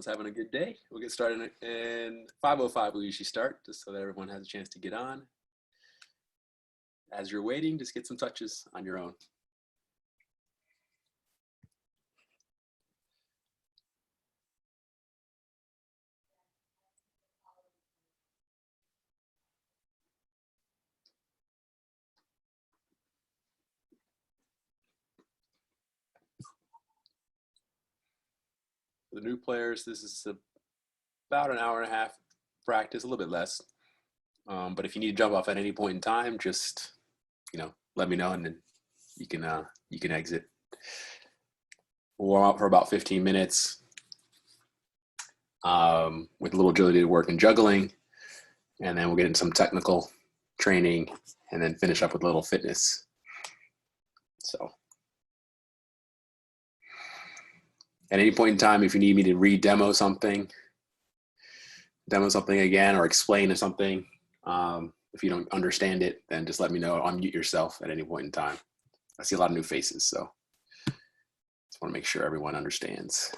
everyone's having a good day. We'll get started in 5:05. We'll usually start just so that everyone has a chance to get on. As you're waiting, just get some touches on your own. For the new players, this is about an hour and a half practice, a little bit less. But if you need to jump off at any point in time, just let me know, and then you can exit. We'll warm up for about 15 minutes with a little agility work and juggling, and then we'll get into some technical training, and then finish up with a little fitness. So at any point in time, if you need me to re-demo something again, or explain something, if you don't understand it, then just let me know. Unmute yourself at any point in time. I see a lot of new faces, so just want to make sure everyone understands.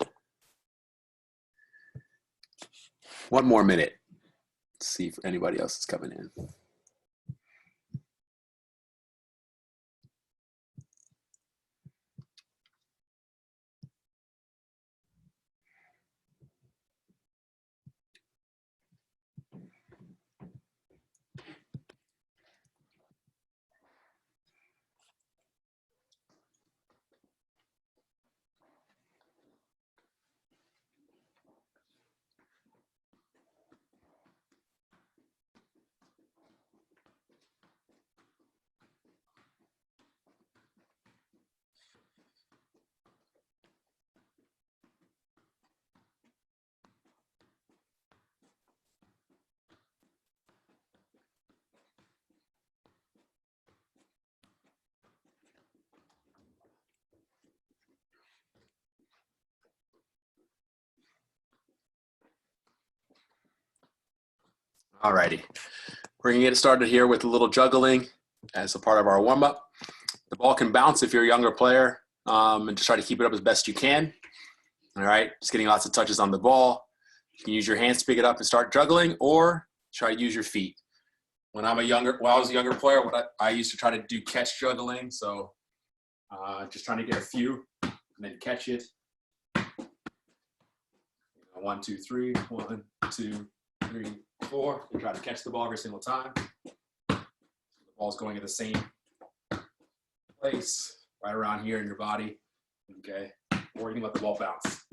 One more minute. Let's see if anybody else is coming in. Alrighty, we're gonna get started here with a little juggling as a part of our warm-up. The ball can bounce if you're a younger player, and just try to keep it up as best you can. All right, just getting lots of touches on the ball. You can use your hands to pick it up and start juggling, or try to use your feet. When I was a younger player, I used to try to do catch juggling, so just trying to get a few and then catch it. 1, 2, 3, 1, 2, 3, 4, and try to catch the ball every single time. The ball's going at the same place, right around here in your body, okay? Or you can let the ball bounce.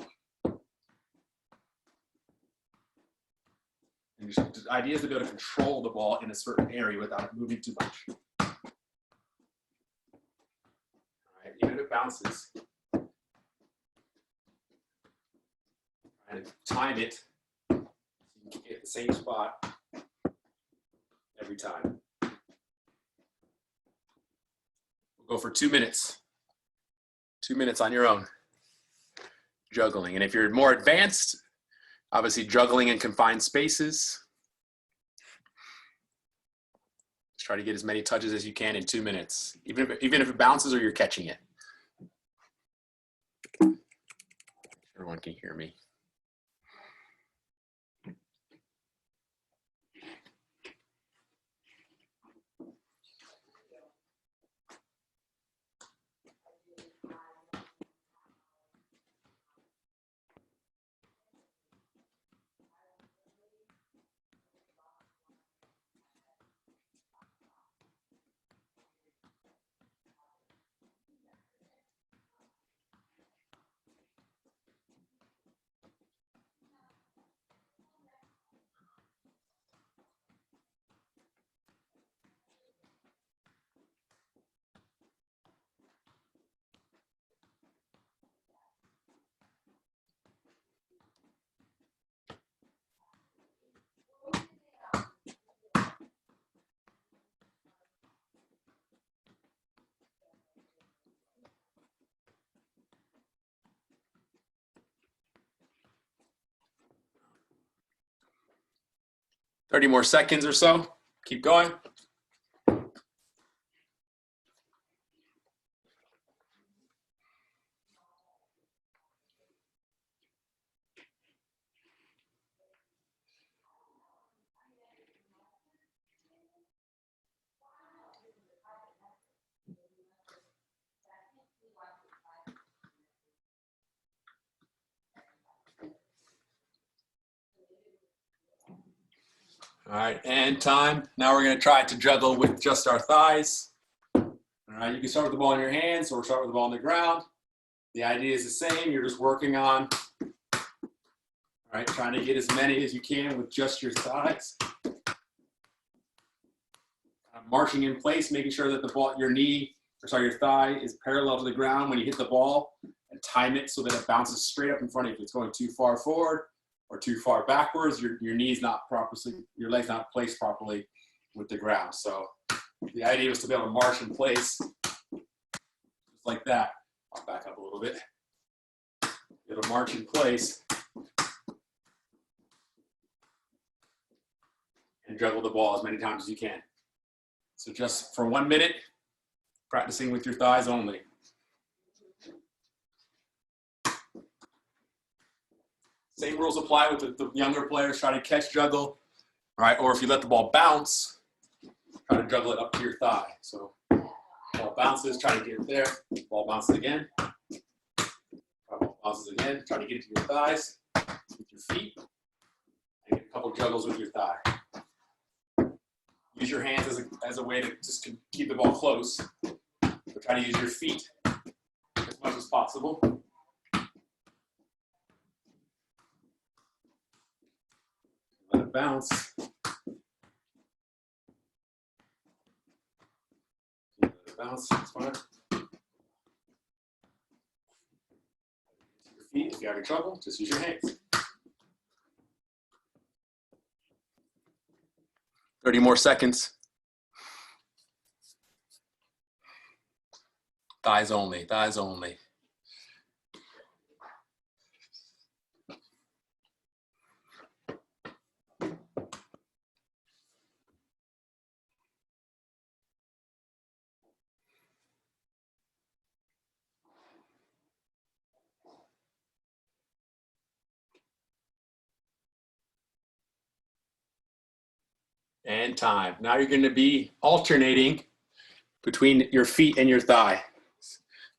And the idea is to be able to control the ball in a certain area without it moving too much. All right, even if it bounces, try to time it so you can get the same spot every time. We'll go for 2 minutes. 2 minutes on your own, juggling. And if you're more advanced, obviously juggling in confined spaces. Just try to get as many touches as you can in 2 minutes, even if it bounces or you're catching it. Everyone can hear me. "30 more seconds or so. Keep going. All right, and time. Now we're going to try to juggle with just our thighs. All right, you can start with the ball in your hands or start with the ball on the ground. The idea is the same. You're just working on, all right, trying to get as many as you can with just your thighs. Marching in place, making sure that the ball, your thigh is parallel to the ground when you hit the ball, and time it so that it bounces straight up in front of you. If it's going too far forward or too far backwards, your knee's not properly, your leg's not placed properly with the ground. So the idea was to be able to march in place just like that. I'll back up a little bit. Be able to march in place and juggle the ball as many times as you can. So just for 1 minute, practicing with your thighs only. Same rules apply with the younger players. Try to catch juggle, right? Or if you let the ball bounce, try to juggle it up to your thigh. So ball bounces, try to get it there. Ball bounces again. Ball bounces again. Try to get it to your thighs with your feet. And get a couple juggles with your thigh. Use your hands as a way to just keep the ball close. But try to use your feet as much as possible. Let it bounce. Let it bounce. That's fine. Your feet. If you're having trouble, just use your hands. 30 more seconds. Thighs only, thighs only. And time. Now you're going to be alternating between your feet and your thigh.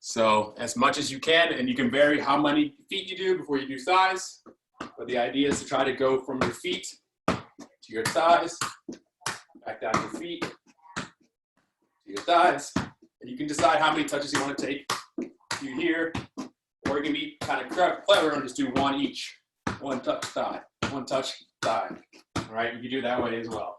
So as much as you can, and you can vary how many feet you do before you do thighs. But the idea is to try to go from your feet to your thighs, back down to your feet, to your thighs. And you can decide how many touches you want to take. You here, or you can be kind of clever and just do one each. One touch thigh, one touch thigh. All right, you can do it that way as well.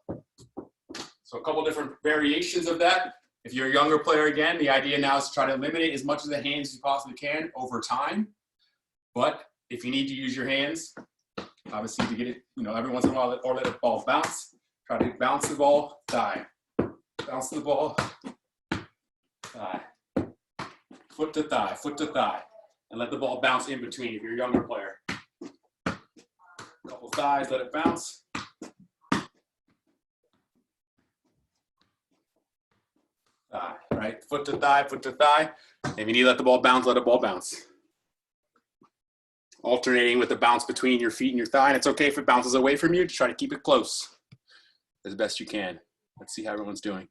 So a couple different variations of that. If you're a younger player, again, the idea now is to try to eliminate as much of the hands as you possibly can over time. But if you need to use your hands, obviously to get it, every once in a while, or let the ball bounce. Try to bounce the ball, thigh. Bounce the ball, thigh. Foot to thigh, foot to thigh. And let the ball bounce in between if you're a younger player. Couple thighs, let it bounce. Thigh, right? Foot to thigh, foot to thigh. If you need to let the ball bounce, let the ball bounce. Alternating with the bounce between your feet and your thigh. And it's okay if it bounces away from you. Just try to keep it close as best you can. Let's see how everyone's doing.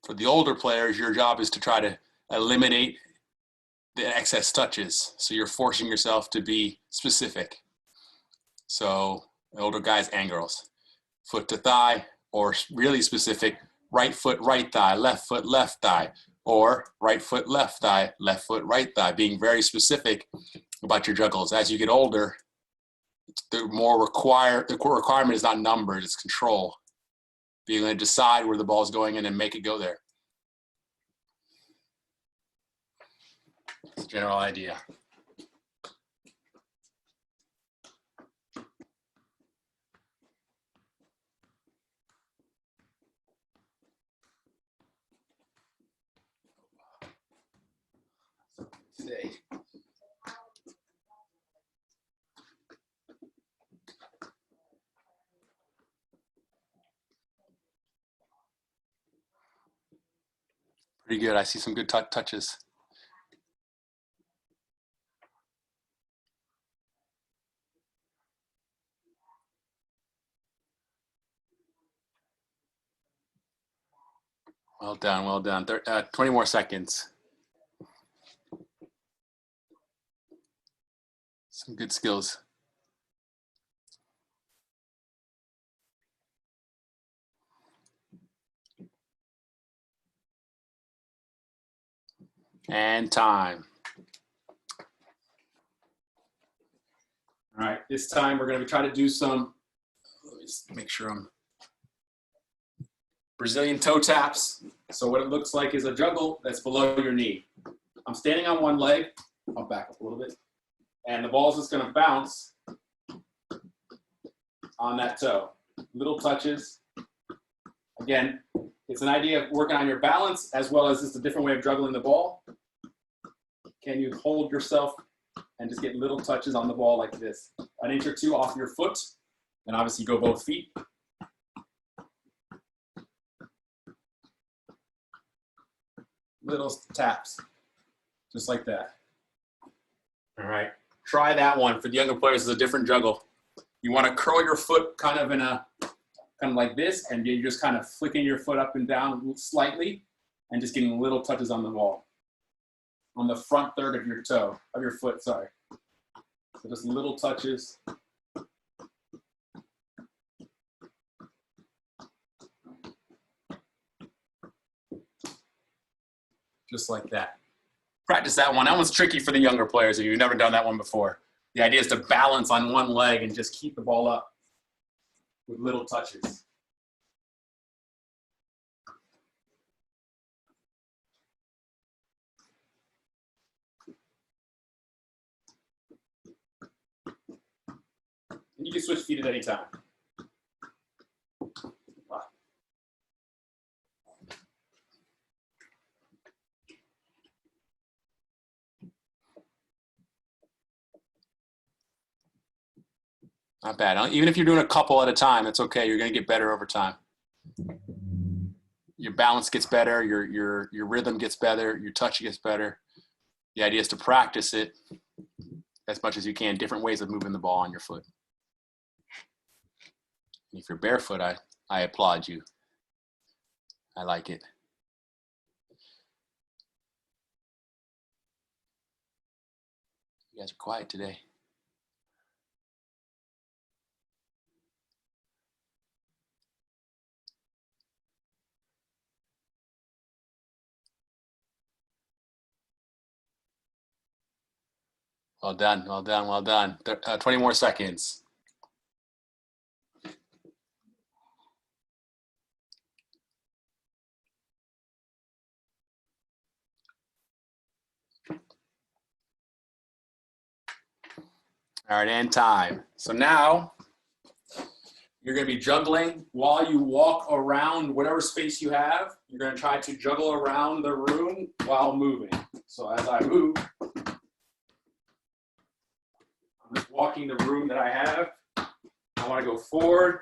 For the older players, your job is to try to eliminate the excess touches. So you're forcing yourself to be specific. So older guys and girls, foot to thigh, or really specific, right foot, right thigh, left foot, left thigh, or right foot, left thigh, left foot, right thigh, being very specific about your juggles. As you get older, the requirement is not numbers, it's control. Being able to decide where the ball is going in and make it go there. That's the general idea. Today. Pretty good. I see some good touches. Well done, well done. 20 more seconds. Some good skills. And time. All right, this time we're going to try to do some, let me just make sure I'm, Brazilian toe taps. So what it looks like is a juggle that's below your knee. I'm standing on one leg. I'll back up a little bit. And the ball's just going to bounce on that toe. Little touches. Again, it's an idea of working on your balance as well as just a different way of juggling the ball. Can you hold yourself and just get little touches on the ball like this? An inch or two off your foot, and obviously go both feet. Little taps, just like that. All right, try that one. For the younger players, it's a different juggle. You want to curl your foot kind of in a, kind of like this, and you're just kind of flicking your foot up and down slightly, and just getting little touches on the ball. On the front third of your toe, of your foot, sorry. So just little touches. Just like that. Practice that one. That one's tricky for the younger players if you've never done that one before. The idea is to balance on one leg and just keep the ball up with little touches. And you can switch feet at any time. Not bad. Even if you're doing a couple at a time, it's okay. You're going to get better over time. Your balance gets better. Your rhythm gets better. Your touch gets better. The idea is to practice it as much as you can. Different ways of moving the ball on your foot. And if you're barefoot, I applaud you. I like it. You guys are quiet today. Well done, well done, well done. 20 more seconds. All right, and time. So now you're going to be juggling while you walk around whatever space you have. You're going to try to juggle around the room while moving. So as I move, I'm just walking the room that I have. I want to go forward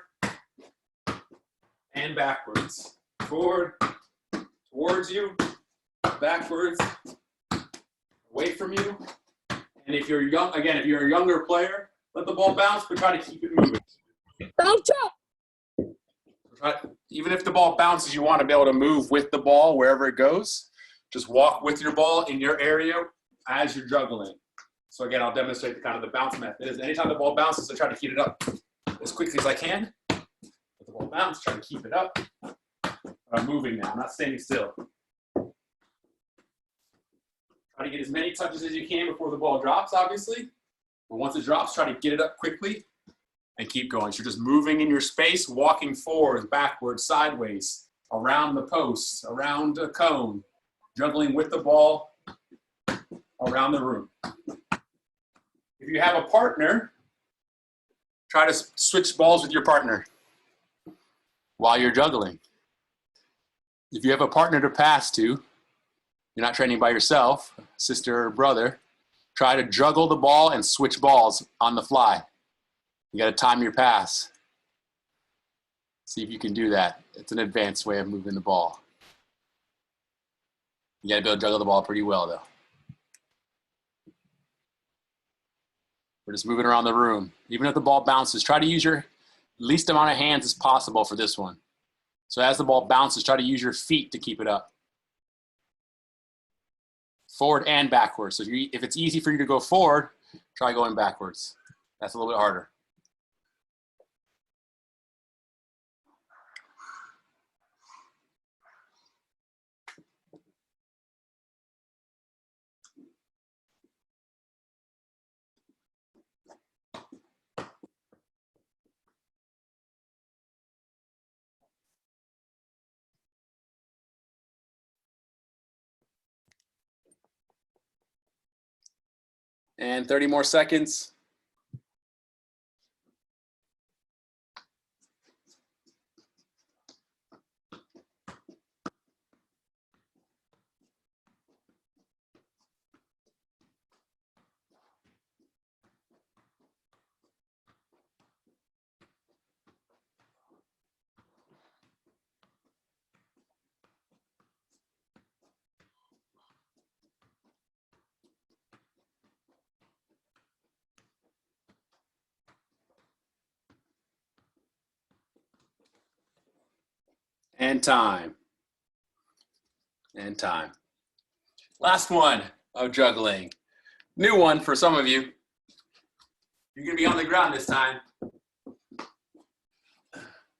and backwards. Forward, towards you, backwards, away from you. And if you're young, again, if you're a younger player, let the ball bounce, but try to keep it moving. Bounce up! Even if the ball bounces, you want to be able to move with the ball wherever it goes. Just walk with your ball in your area as you're juggling. So again, I'll demonstrate the kind of the bounce method. Is anytime the ball bounces, I try to heat it up as quickly as I can. Let the ball bounce, try to keep it up. I'm moving now, I'm not standing still. Try to get as many touches as you can before the ball drops, obviously. But once it drops, try to get it up quickly and keep going. So you're just moving in your space, walking forward, backwards, sideways, around the post, around a cone, juggling with the ball around the room. If you have a partner, try to switch balls with your partner while you're juggling. If you have a partner to pass to, you're not training by yourself, sister or brother, try to juggle the ball and switch balls on the fly. You got to time your pass. See if you can do that. It's an advanced way of moving the ball. You got to be able to juggle the ball pretty well, though. We're just moving around the room. Even if the ball bounces, try to use your least amount of hands as possible for this one. So as the ball bounces, try to use your feet to keep it up. Forward and backwards. So if it's easy for you to go forward, try going backwards. That's a little bit harder. And 30 more seconds. And time. And time. Last one of juggling. New one for some of you. You're going to be on the ground this time.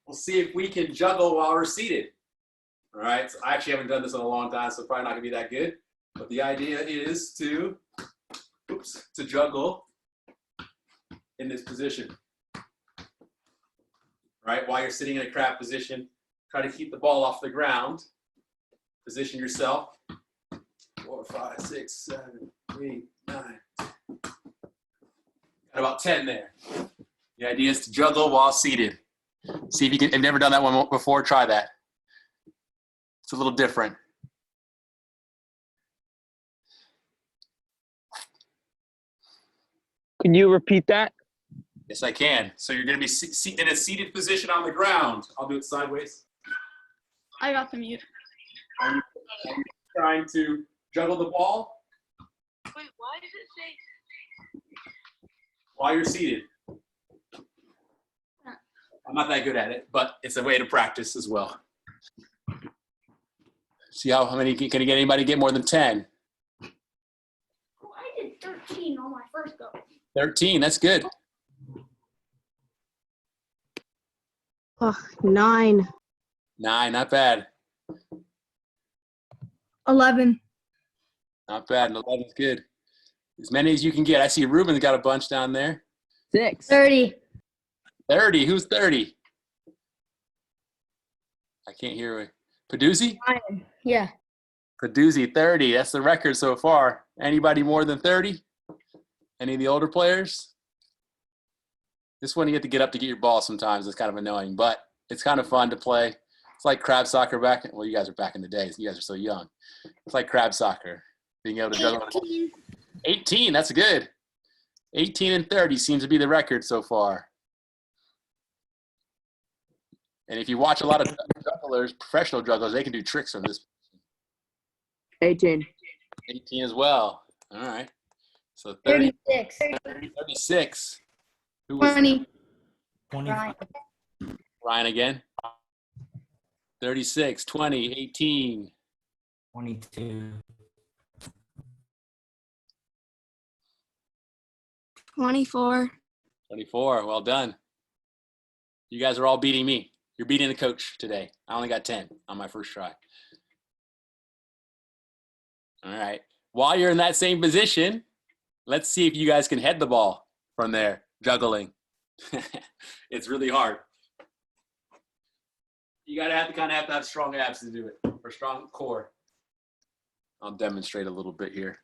We'll see if we can juggle while we're seated. All right. So I actually haven't done this in a long time, so probably not going to be that good. But the idea is to juggle in this position. Right? While you're sitting in a crab position, try to keep the ball off the ground. Position yourself. 4, 5, 6, 7, 8, 9. Got about 10 there. The idea is to juggle while seated. See if you can. I've never done that one before. Try that. It's a little different. Can you repeat that? Yes, I can. So you're going to be in a seated position on the ground. I'll do it sideways. I got the mute. Are you trying to juggle the ball? Wait, why does it say? While you're seated. I'm not that good at it, but it's a way to practice as well. See how many, can anybody get more than 10? Oh, I did 13 on my first go. 13, that's good. 9. 9, not bad. 11. Not bad, and 11 is good. As many as you can get. I see Ruben's got a bunch down there. 6. 30. 30, who's 30? I can't hear you. Paduzzi? Yeah. Paduzzi, 30. That's the record so far. Anybody more than 30? Any of the older players? This one you have to get up to get your ball sometimes. It's kind of annoying, but it's kind of fun to play. It's like crab soccer back. Well, you guys are back in the days. You guys are so young. It's like crab soccer. Being able to juggle. 18, that's good. 18 and 30 seems to be the record so far. And if you watch a lot of jugglers, professional jugglers, they can do tricks from this. 18. 18 as well. All right. So 30, 36. 36. Who was 20. 25. Ryan again? 36, 20, 18. 22. 24. 24. Well done. You guys are all beating me. You're beating the coach today. I only got 10 on my first try. All right. While you're in that same position, let's see if you guys can head the ball from there, juggling. It's really hard. You gotta have to have strong abs to do it, or strong core. I'll demonstrate a little bit here.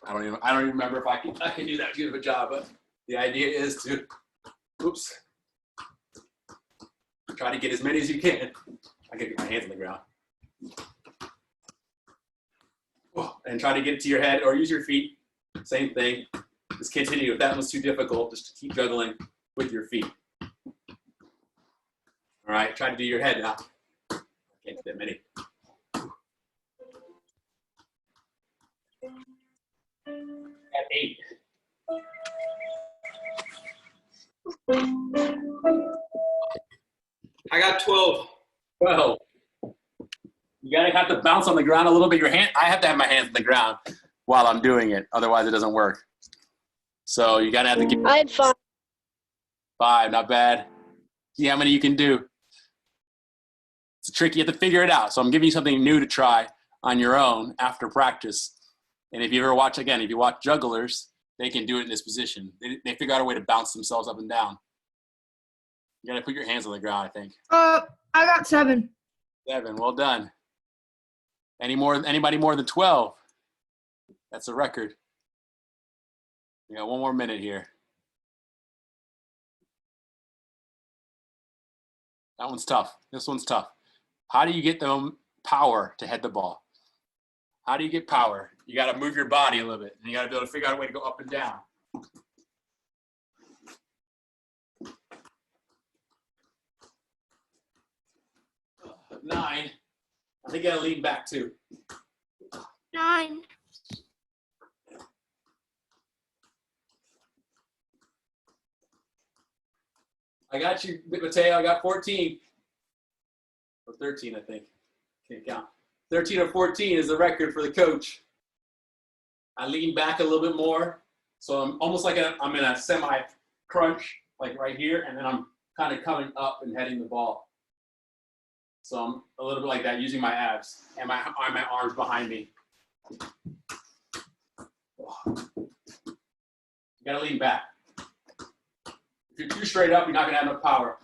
I don't even remember if I can do that good of a job, but the idea is to, try to get as many as you can. I can get my hands on the ground. And try to get it to your head or use your feet. Same thing. Just continue. If that one's too difficult, just keep juggling with your feet. All right, try to do your head now. I can't do that many. At 8. I got 12. 12. You gotta have to bounce on the ground a little bit. I have to have my hands on the ground while I'm doing it. Otherwise, it doesn't work. So you gotta have to get I had 5. 5. Not bad. See how many you can do. It's tricky. You have to figure it out. So I'm giving you something new to try on your own after practice. And if you ever watch, again, if you watch jugglers, they can do it in this position. They figure out a way to bounce themselves up and down. You gotta put your hands on the ground, I think. I got 7. 7. Well done. Anybody more than 12? That's a record. We got 1 more minute here. That one's tough. This one's tough. How do you get them power to head the ball? How do you get power? You got to move your body a little bit, and you got to be able to figure out a way to go up and down. 9. I think you got to lean back too. 9. I got you, Mateo. I got 14. Or 13, I think. Can't count. 13 or 14 is the record for the coach. I lean back a little bit more. So I'm almost like I'm in a semi-crunch, like right here, and then I'm kind of coming up and heading the ball. So I'm a little bit like that, using my abs and my arms behind me. You gotta lean back. If you're too straight up, you're not gonna have enough power.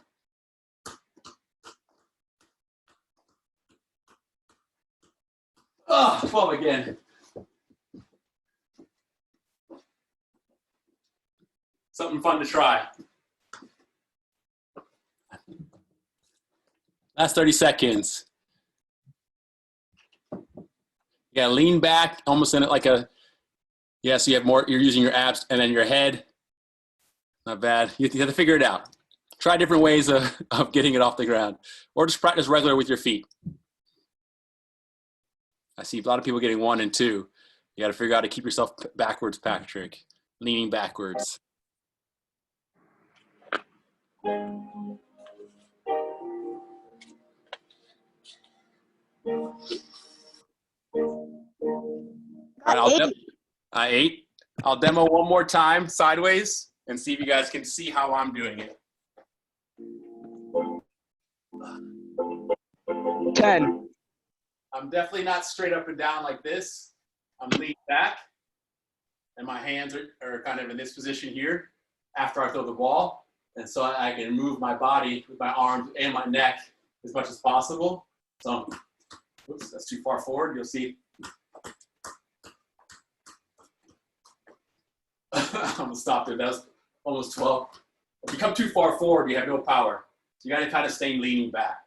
Oh, 12 again. Something fun to try. Last 30 seconds. You gotta lean back, almost in it like a, yeah, so you have more, you're using your abs and then your head. Not bad. You have to figure it out. Try different ways of getting it off the ground. Or just practice regular with your feet. I see a lot of people getting 1 and 2. You got to figure out how to keep yourself backwards, Patrick. Leaning backwards. All right, 8. I'll demo one more time sideways and see if you guys can see how I'm doing it. 10. I'm definitely not straight up and down like this. I'm leaning back, and my hands are kind of in this position here after I throw the ball. And so I can move my body with my arms and my neck as much as possible. So, oops, that's too far forward. You'll see. I'm gonna stop there. That was almost 12. If you come too far forward, you have no power. So you gotta kind of stay leaning back.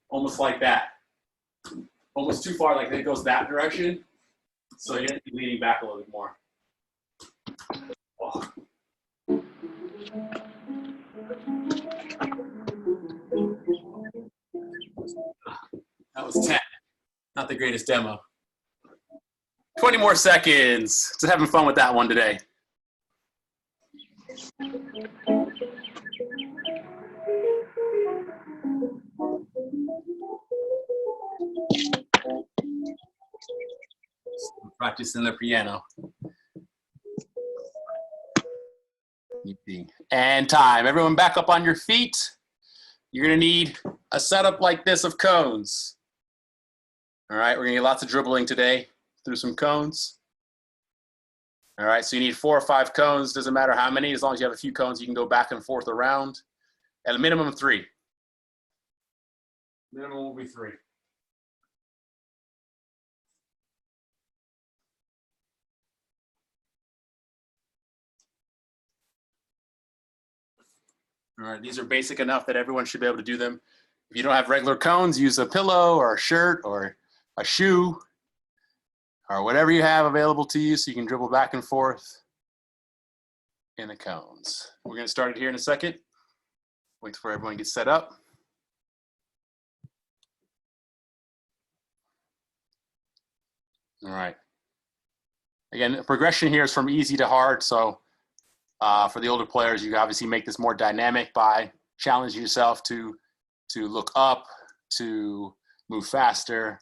Almost like that. Almost too far, like it goes that direction. So you have to be leaning back a little bit more. Oh. That was 10. Not the greatest demo. 20 more seconds. Just having fun with that one today. Practicing the piano. And time. Everyone back up on your feet. You're going to need a setup like this of cones. All right, we're going to get lots of dribbling today through some cones. All right, so you need 4 or 5 cones. Doesn't matter how many. As long as you have a few cones, you can go back and forth around. At a minimum of 3. Minimum will be 3. All right, these are basic enough that everyone should be able to do them. If you don't have regular cones, use a pillow or a shirt or a shoe or whatever you have available to you so you can dribble back and forth in the cones. We're going to start it here in a second. Wait for everyone to get set up. All right. Again, the progression here is from easy to hard, so for the older players, you obviously make this more dynamic by challenging yourself to look up, to move faster,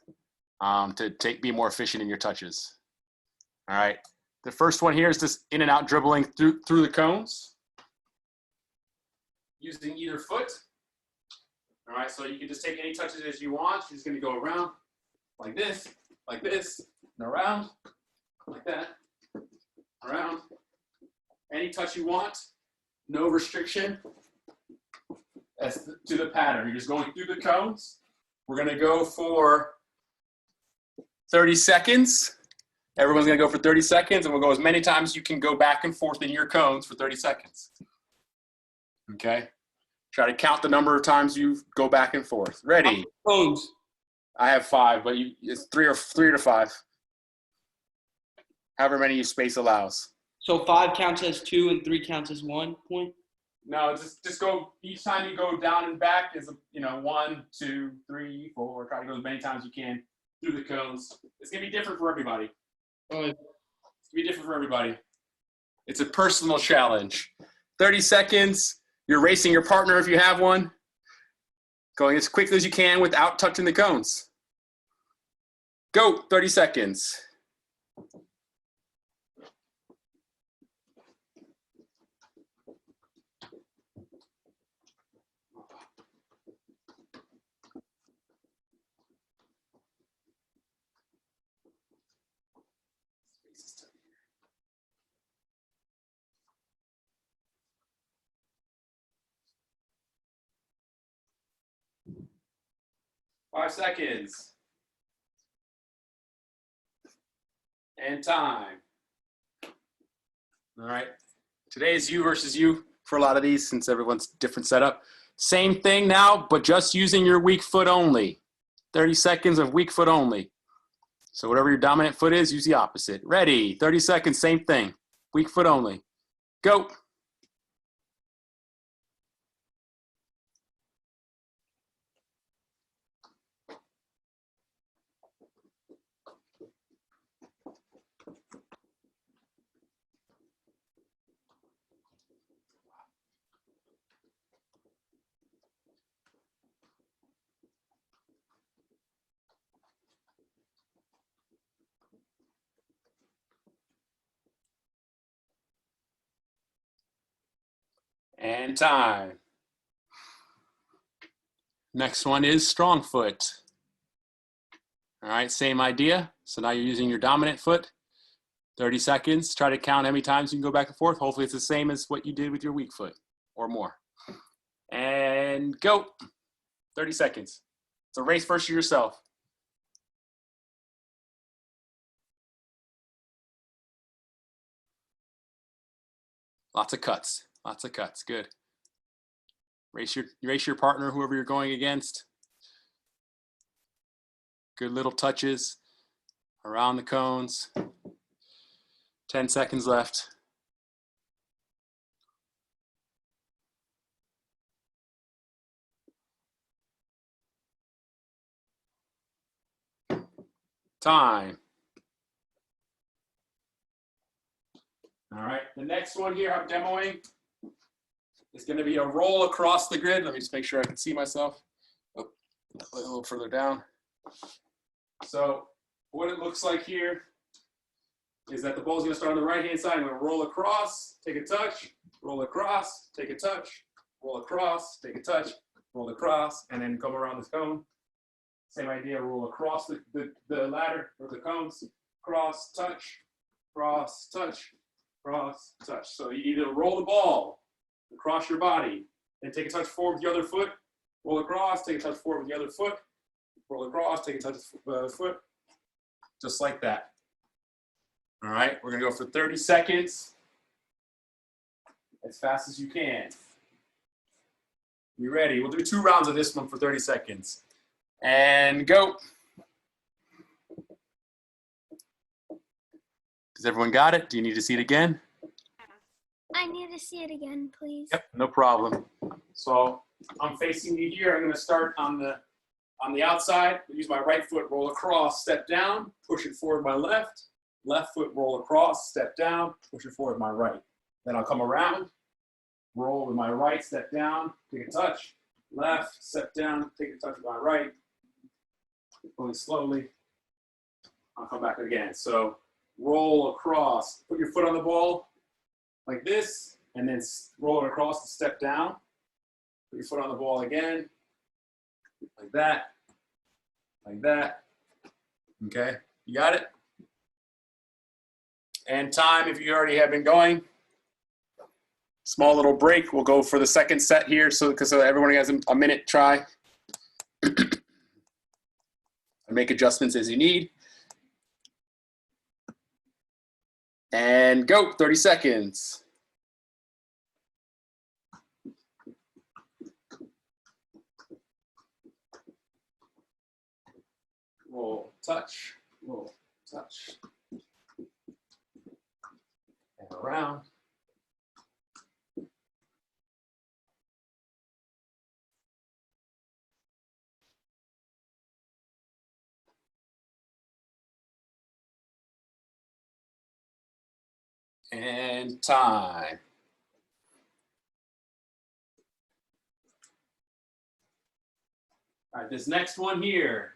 to be more efficient in your touches. All right. The first one here is just in and out dribbling through the cones using either foot. All right, so you can just take any touches as you want. You're just gonna go around like this, and around, like that, around. Any touch you want, no restriction as to the pattern. You're just going through the cones. We're gonna go for 30 seconds. Everyone's gonna go for 30 seconds, and we'll go as many times as you can go back and forth in your cones for 30 seconds. Okay? Try to count the number of times you go back and forth. Ready? Cones. I have 5, but it's 3 to 5. However many your space allows. So 5 counts as 2 and 3 counts as 1 point? No, just go, each time you go down and back is, 1, 2, 3, 4. Try to go as many times as you can through the cones. It's going to be different for everybody. Oh, It's going to be different for everybody. It's a personal challenge. 30 seconds. You're racing your partner if you have one. Going as quickly as you can without touching the cones. Go, 30 seconds. Five seconds. And time. All right. Today is you versus you for a lot of these since everyone's different setup. Same thing now, but just using your weak foot only. 30 seconds of weak foot only. So whatever your dominant foot is, use the opposite. Ready. 30 seconds, same thing. Weak foot only. Go. And time. Next one is strong foot. All right, same idea. So now you're using your dominant foot. 30 seconds. Try to count how many times you can go back and forth. Hopefully it's the same as what you did with your weak foot or more. And go. 30 seconds. It's a race versus yourself. Lots of cuts. Lots of cuts. Good. Race your partner, whoever you're going against. Good little touches around the cones. 10 seconds left. Time. All right, the next one here I'm demoing is going to be a roll across the grid. Let me just make sure I can see myself. Oh, a little further down. So what it looks like here is that the ball is going to start on the right-hand side. I'm going to roll across, take a touch, roll across, take a touch, roll across, take a touch, roll across, and then come around this cone. Same idea, roll across the ladder or the cones, cross, touch, cross, touch, cross, touch. So you either roll the ball across your body, then take a touch forward with the other foot, roll across, take a touch forward with the other foot, roll across, take a touch with the other foot, just like that. All right, we're gonna go for 30 seconds, as fast as you can. You ready? We'll do 2 rounds of this one for 30 seconds. And go. Does everyone got it? Do you need to see it again? I need to see it again, please. Yep, no problem. So I'm facing you here. I'm going to start on the outside. Use my right foot, roll across, step down, push it forward my left. Left foot, roll across, step down, push it forward my right. Then I'll come around, roll with my right, step down, take a touch, left, step down, take a touch to my right, going slowly. I'll come back again. So roll across, put your foot on the ball like this, and then roll it across and step down. Put your foot on the ball again, like that, like that. Okay, you got it? And time, if you already have been going. Small little break. We'll go for the second set here, so everyone has a minute try. And make adjustments as you need. And go, 30 seconds. Roll, touch, roll, touch. And around. And time. All right, this next one here,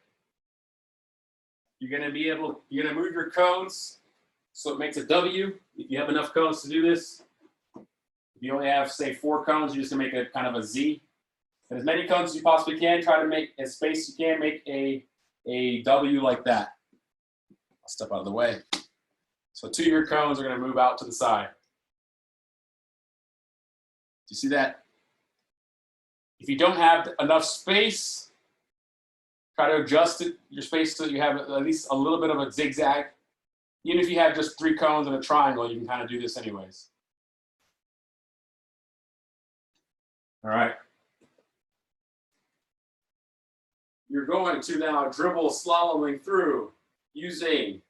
you're gonna move your cones so it makes a W. If you have enough cones to do this, if you only have, say, 4 cones, you're just gonna make a kind of a Z. And as many cones as you possibly can, try to make as space as you can, make a W like that. I'll step out of the way. So 2 of your cones are gonna move out to the side. Do you see that? If you don't have enough space, try to adjust your space so that you have at least a little bit of a zigzag. Even if you have just 3 cones and a triangle, you can kind of do this anyways. All right. You're going to now dribble slaloming through using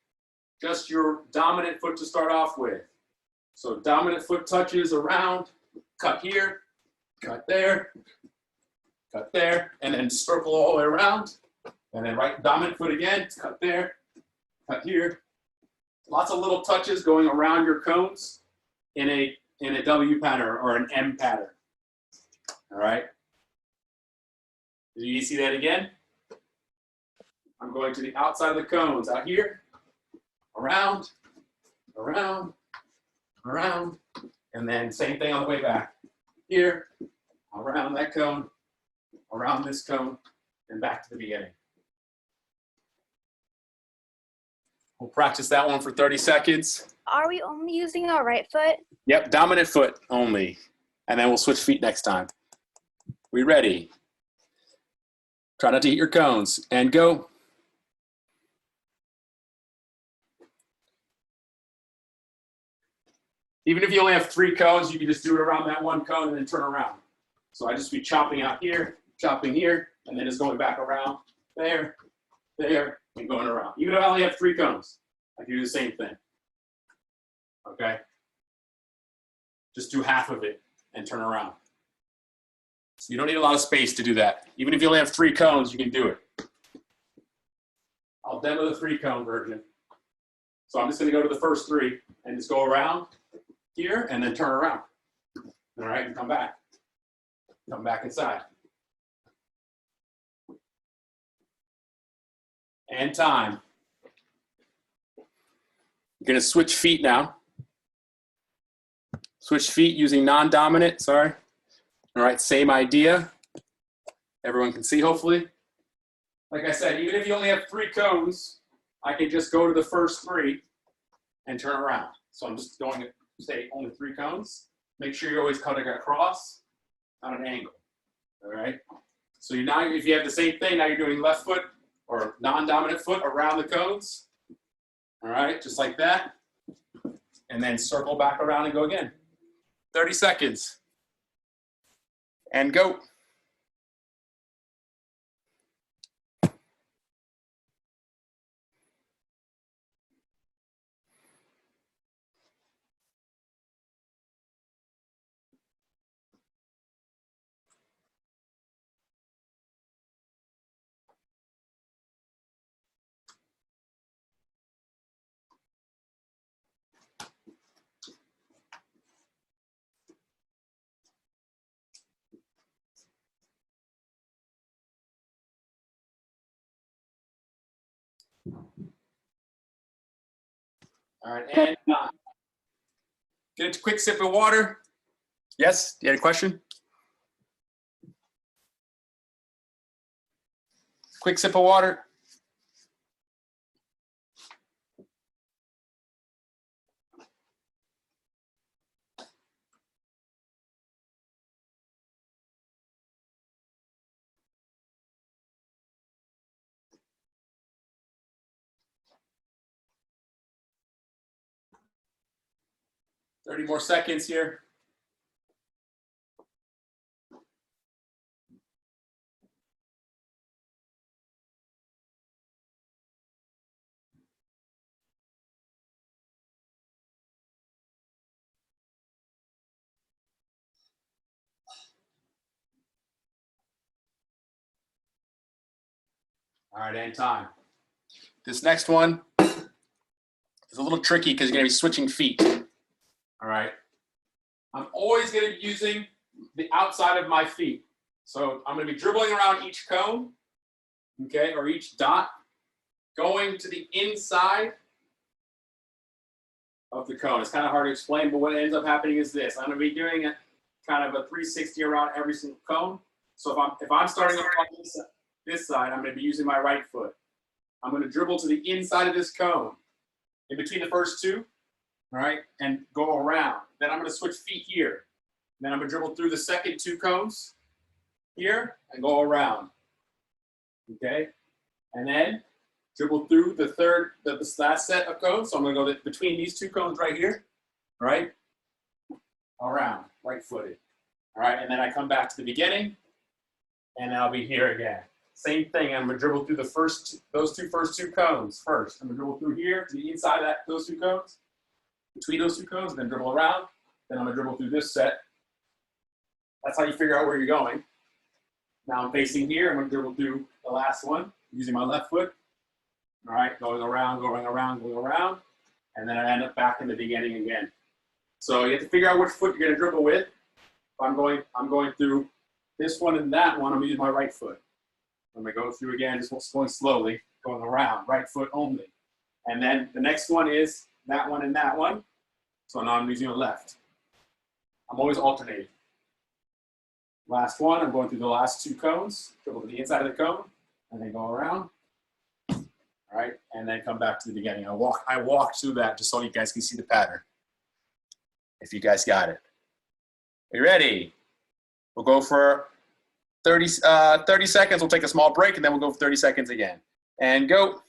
just your dominant foot to start off with. So dominant foot touches around, cut here, cut there, and then circle all the way around. And then right dominant foot again, cut there, cut here. Lots of little touches going around your cones in a W pattern or an M pattern. All right. Did you see that again? I'm going to the outside of the cones, out here, around, around, around, and then same thing on the way back. Here, around that cone, around this cone, and back to the beginning. We'll practice that one for 30 seconds. Are we only using our right foot? Yep, dominant foot only. And then we'll switch feet next time. We ready? Try not to hit your cones. And go. Even if you only have 3 cones, you can just do it around that 1 cone and then turn around. So I just be chopping out here, chopping here, and then just going back around there, there, and going around. Even if I only have 3 cones, I can do the same thing. Okay? Just do half of it and turn around. So you don't need a lot of space to do that. Even if you only have 3 cones, you can do it. I'll demo the 3-cone version. So I'm just going to go to the first 3 and just go around here and then turn around. All right, and come back. Come back inside. And time. You're going to switch feet now. Switch feet using non-dominant, sorry. All right, same idea. Everyone can see, hopefully. Like I said, even if you only have 3 cones, I can just go to the first 3 and turn around. So I'm just going to say only 3 cones. Make sure you're always cutting across, not an angle. All right. So you now, if you have the same thing, now you're doing left foot or non-dominant foot around the cones. All right, just like that. And then circle back around and go again. 30 seconds. And go. All right, and get a quick sip of water. Yes, you had a question? Quick sip of water. Thirty more seconds here. All right, and time. This next one is a little tricky because you're going to be switching feet. All right. I'm always going to be using the outside of my feet. So I'm going to be dribbling around each cone, okay, or each dot, going to the inside of the cone. It's kind of hard to explain, but what ends up happening is this. I'm going to be doing a kind of a 360 around every single cone. So if I'm starting up on this side, I'm going to be using my right foot. I'm going to dribble to the inside of this cone, in between the first two, all right, and go around. Then I'm going to switch feet here. Then I'm going to dribble through the second two cones here and go around, okay? And then dribble through the last set of cones. So I'm going to go between these two cones right here, right? Around, right-footed, all right? And then I come back to the beginning, and I'll be here again. Same thing, I'm going to dribble through those first two cones first. I'm going to dribble through here to the inside of those two cones, between those two cones, and then dribble around. Then I'm going to dribble through this set. That's how you figure out where you're going. Now I'm facing here. I'm going to dribble through the last one using my left foot. All right, going around, going around, going around. And then I end up back in the beginning again. So you have to figure out which foot you're going to dribble with. If I'm going through this one and that one, I'm going to use my right foot. I'm going to go through again, just going slowly, going around, right foot only. And then the next one is that one and that one. So now I'm using the left. I'm always alternating. Last one, I'm going through the last two cones, dribble to the inside of the cone, and then go around. All right, and then come back to the beginning. I walk through that just so you guys can see the pattern. If you guys got it. Are you ready? We'll go for 30 seconds. We'll take a small break, and then we'll go for 30 seconds again. And go.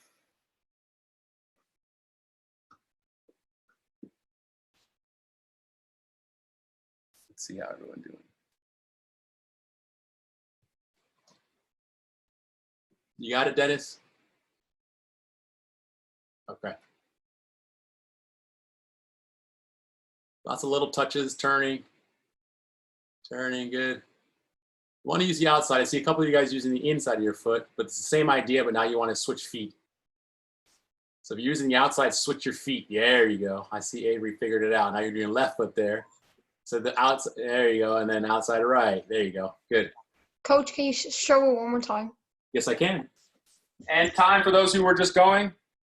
Let's see how everyone's doing. You got it, Dennis? Okay. Lots of little touches, turning, good. You want to use the outside. I see a couple of you guys using the inside of your foot, but it's the same idea, but now you want to switch feet. So if you're using the outside, switch your feet. There you go. I see Avery figured it out. Now you're doing left foot there. So the outside, there you go, and then outside right. There you go. Good. Coach, can you show it one more time? Yes, I can. And time for those who were just going.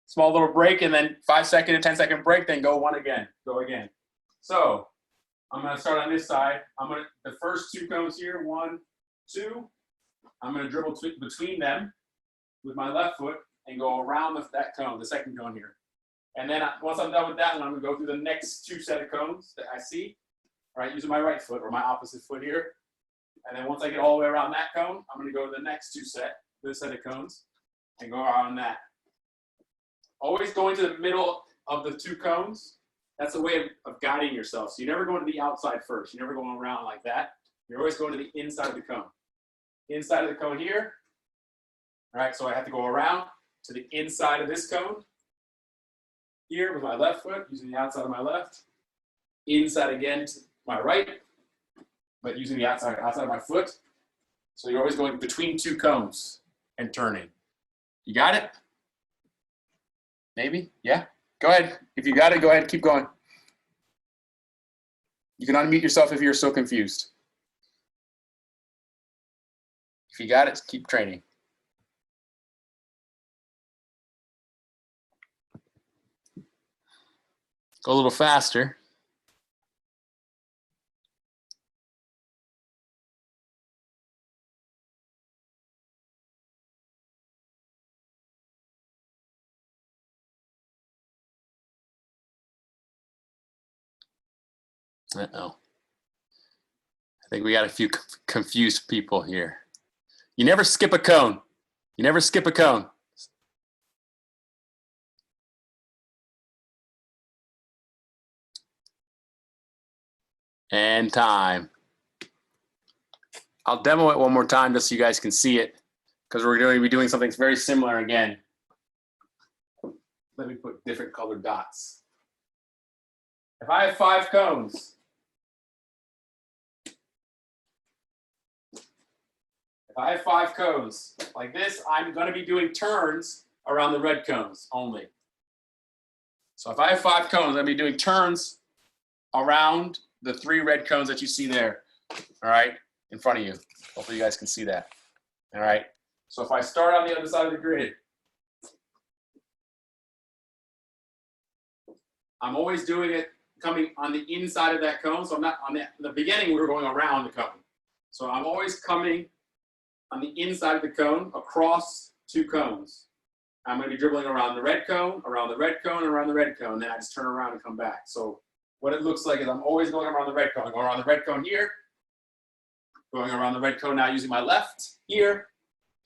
Small little break, and then 5-second and 10-second break, then go one again. Go again. So I'm going to start on this side. The first two cones here, 1, 2. I'm going to dribble between them with my left foot and go around that cone, the second cone here. And then once I'm done with that one, I'm going to go through the next two set of cones that I see, right, using my right foot or my opposite foot here. And then once I get all the way around that cone, I'm going to go to the next this set of cones and go around that. Always going to the middle of the two cones. That's a way of guiding yourself. So you never go to the outside first. You're never going around like that. You're always going to the inside of the cone. Inside of the cone here. All right, so I have to go around to the inside of this cone here with my left foot, using the outside of my left. Inside again to my right, but using the outside of my foot. So you're always going between two cones and turning. You got it? Maybe? Yeah? Go ahead. If you got it, go ahead. Keep going. You can unmute yourself if you're so confused. If you got it, keep training. Go a little faster. Uh-oh. I think we got a few confused people here. You never skip a cone. You never skip a cone. And time. I'll demo it one more time just so you guys can see it, because we're going to be doing something very similar again. Let me put different colored dots. If I have 5 cones, like this, I'm going to be doing turns around the red cones only. So if I have 5 cones, I'm going to be doing turns around the 3 red cones that you see there, all right, in front of you. Hopefully you guys can see that, all right? So if I start on the other side of the grid, I'm always doing it coming on the inside of that cone. So I'm not on the beginning, we were going around the cone. So I'm always coming on the inside of the cone across 2 cones. I'm going to be dribbling around the red cone, around the red cone, around the red cone. Then I just turn around and come back. So what it looks like is I'm always going around the red cone. I go around the red cone here, going around the red cone now using my left here.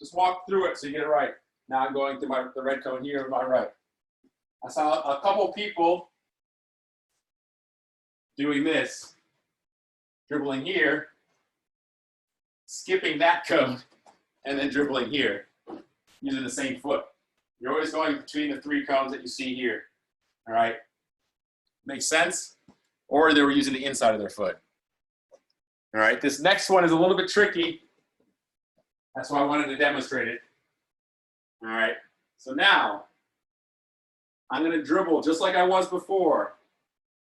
Just walk through it so you get it right. Now I'm going through the red cone here with my right. I saw a couple people doing this, dribbling here, skipping that cone, and then dribbling here using the same foot. You're always going between the 3 cones that you see here. All right? Makes sense? Or they were using the inside of their foot. All right, this next one is a little bit tricky. That's why I wanted to demonstrate it. All right, so now I'm going to dribble just like I was before.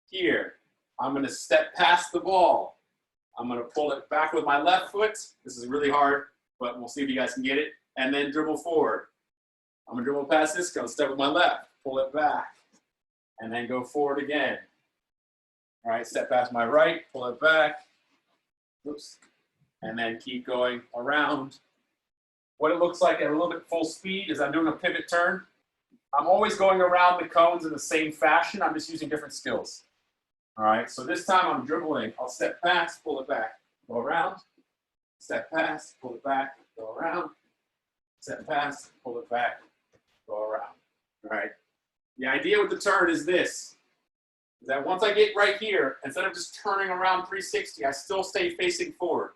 Here, I'm going to step past the ball. I'm going to pull it back with my left foot. This is really hard, but we'll see if you guys can get it. And then dribble forward. I'm going to dribble past this cone, step with my left, pull it back, and then go forward again. All right, step past my right, pull it back. Oops. And then keep going around. What it looks like at a little bit full speed is I'm doing a pivot turn. I'm always going around the cones in the same fashion. I'm just using different skills. All right, so this time I'm dribbling. I'll step past, pull it back, go around. Step past, pull it back, go around. Step past, pull it back, go around. All right. The idea with the turn is this, is that once I get right here, instead of just turning around 360, I still stay facing forward.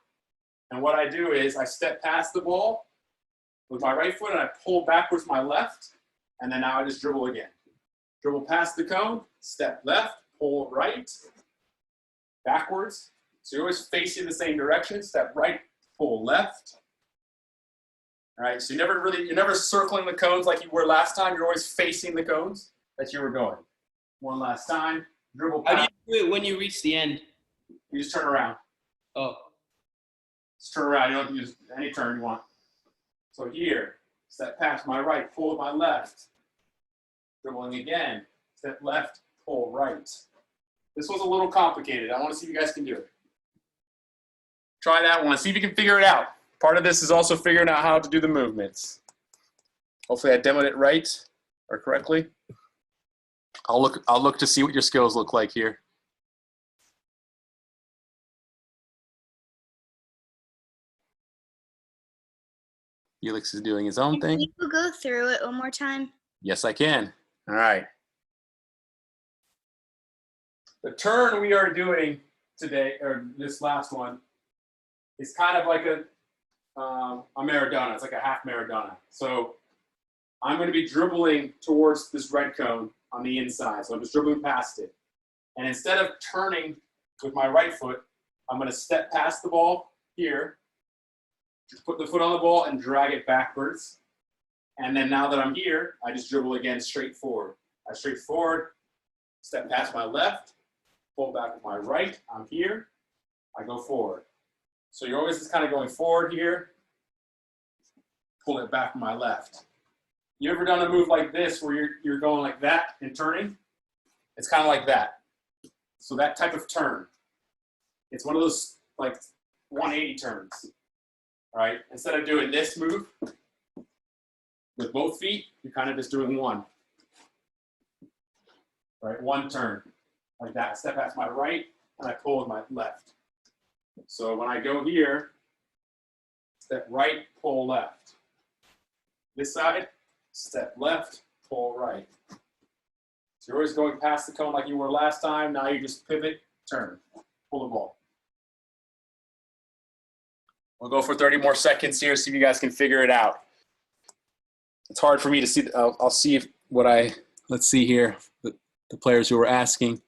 And what I do is I step past the ball with my right foot and I pull backwards my left, and then now I just dribble again. Dribble past the cone, step left, pull right, backwards. So you're always facing the same direction, step right, pull left. All right, so you're never circling the cones like you were last time. You're always facing the cones that you were going. One last time, dribble How do past. you do it when you reach the end? You just turn around. Oh, Just turn around. You don't have to use any turn you want. So here, step past my right, pull with my left. Dribbling again, step left, pull right. This was a little complicated. I want to see if you guys can do it. Try that one. See if you can figure it out. Part of this is also figuring out how to do the movements. Hopefully I demoed it right or correctly. I'll look to see what your skills look like here. Felix is doing his own Can thing. you go through it one more time? Yes, I can. All right. The turn we are doing today, or this last one, is kind of like a Maradona. It's like a half Maradona. So I'm going to be dribbling towards this red cone on the inside. So I'm just dribbling past it. And instead of turning with my right foot, I'm going to step past the ball here, just put the foot on the ball and drag it backwards. And then now that I'm here, I just dribble again straight forward. I straight forward, step past my left, pull back with my right. I'm here. I go forward. So you're always just kind of going forward here, pull it back with my left. You ever done a move like this where you're going like that and turning? It's kind of like that. So that type of turn. It's one of those like 180 turns. All right. Instead of doing this move with both feet, you're kind of just doing one. All right, one turn like that. I step past my right and I pull with my left. So when I go here, step right, pull left. This side, step left, pull right. So you're always going past the cone like you were last time. Now you just pivot, turn, pull the ball. We'll go for 30 more seconds here, see if you guys can figure it out. It's hard for me to see. I'll see if let's see here, the players who were asking.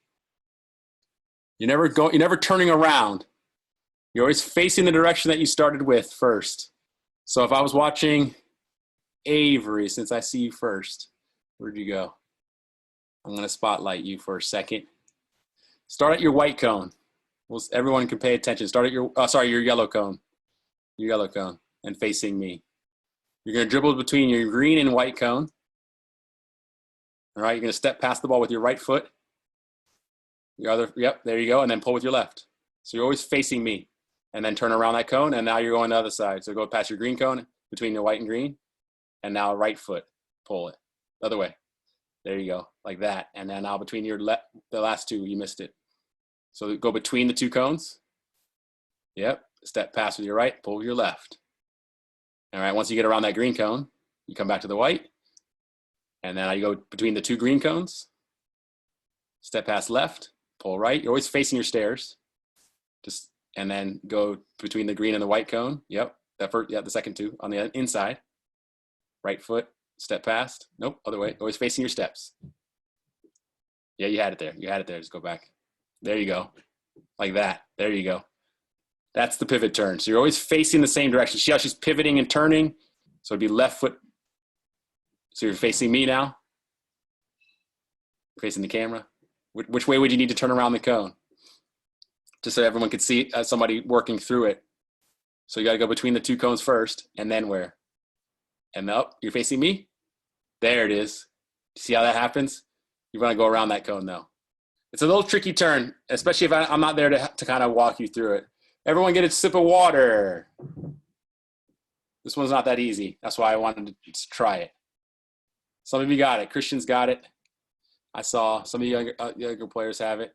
You're never turning around. You're always facing the direction that you started with first. So if I was watching Avery, since I see you first, where'd you go? I'm going to spotlight you for a second. Start at your white cone. Everyone can pay attention. Start at your yellow cone. Your yellow cone and facing me. You're going to dribble between your green and white cone. All right, you're going to step past the ball with your right foot. Yep, there you go, and then pull with your left. So you're always facing me. And then turn around that cone, and now you're going the other side. So go past your green cone, between your white and green, and now right foot, pull it. The other way. There you go, like that. And then now between the last two, you missed it. So go between the two cones. Yep, step past with your right, pull with your left. All right, once you get around that green cone, you come back to the white. And then you go between the two green cones. Step past left, pull right. You're always facing your stairs. And then go between the green and the white cone. Yep, the second two on the inside. Right foot, step past. Nope, other way. Always facing your steps. Yeah, you had it there. You had it there. Just go back. There you go. Like that. There you go. That's the pivot turn. So you're always facing the same direction. See how she's pivoting and turning? So it'd be left foot. So you're facing me now. Facing the camera. Which way would you need to turn around the cone? Just so everyone could see somebody working through it. So you got to go between the two cones first, and then where? And up, you're facing me? There it is. See how that happens? You want to go around that cone though. It's a little tricky turn, especially if I'm not there to kind of walk you through it. Everyone get a sip of water. This one's not that easy. That's why I wanted to try it. Some of you got it. Christian's got it. I saw some of the younger players have it.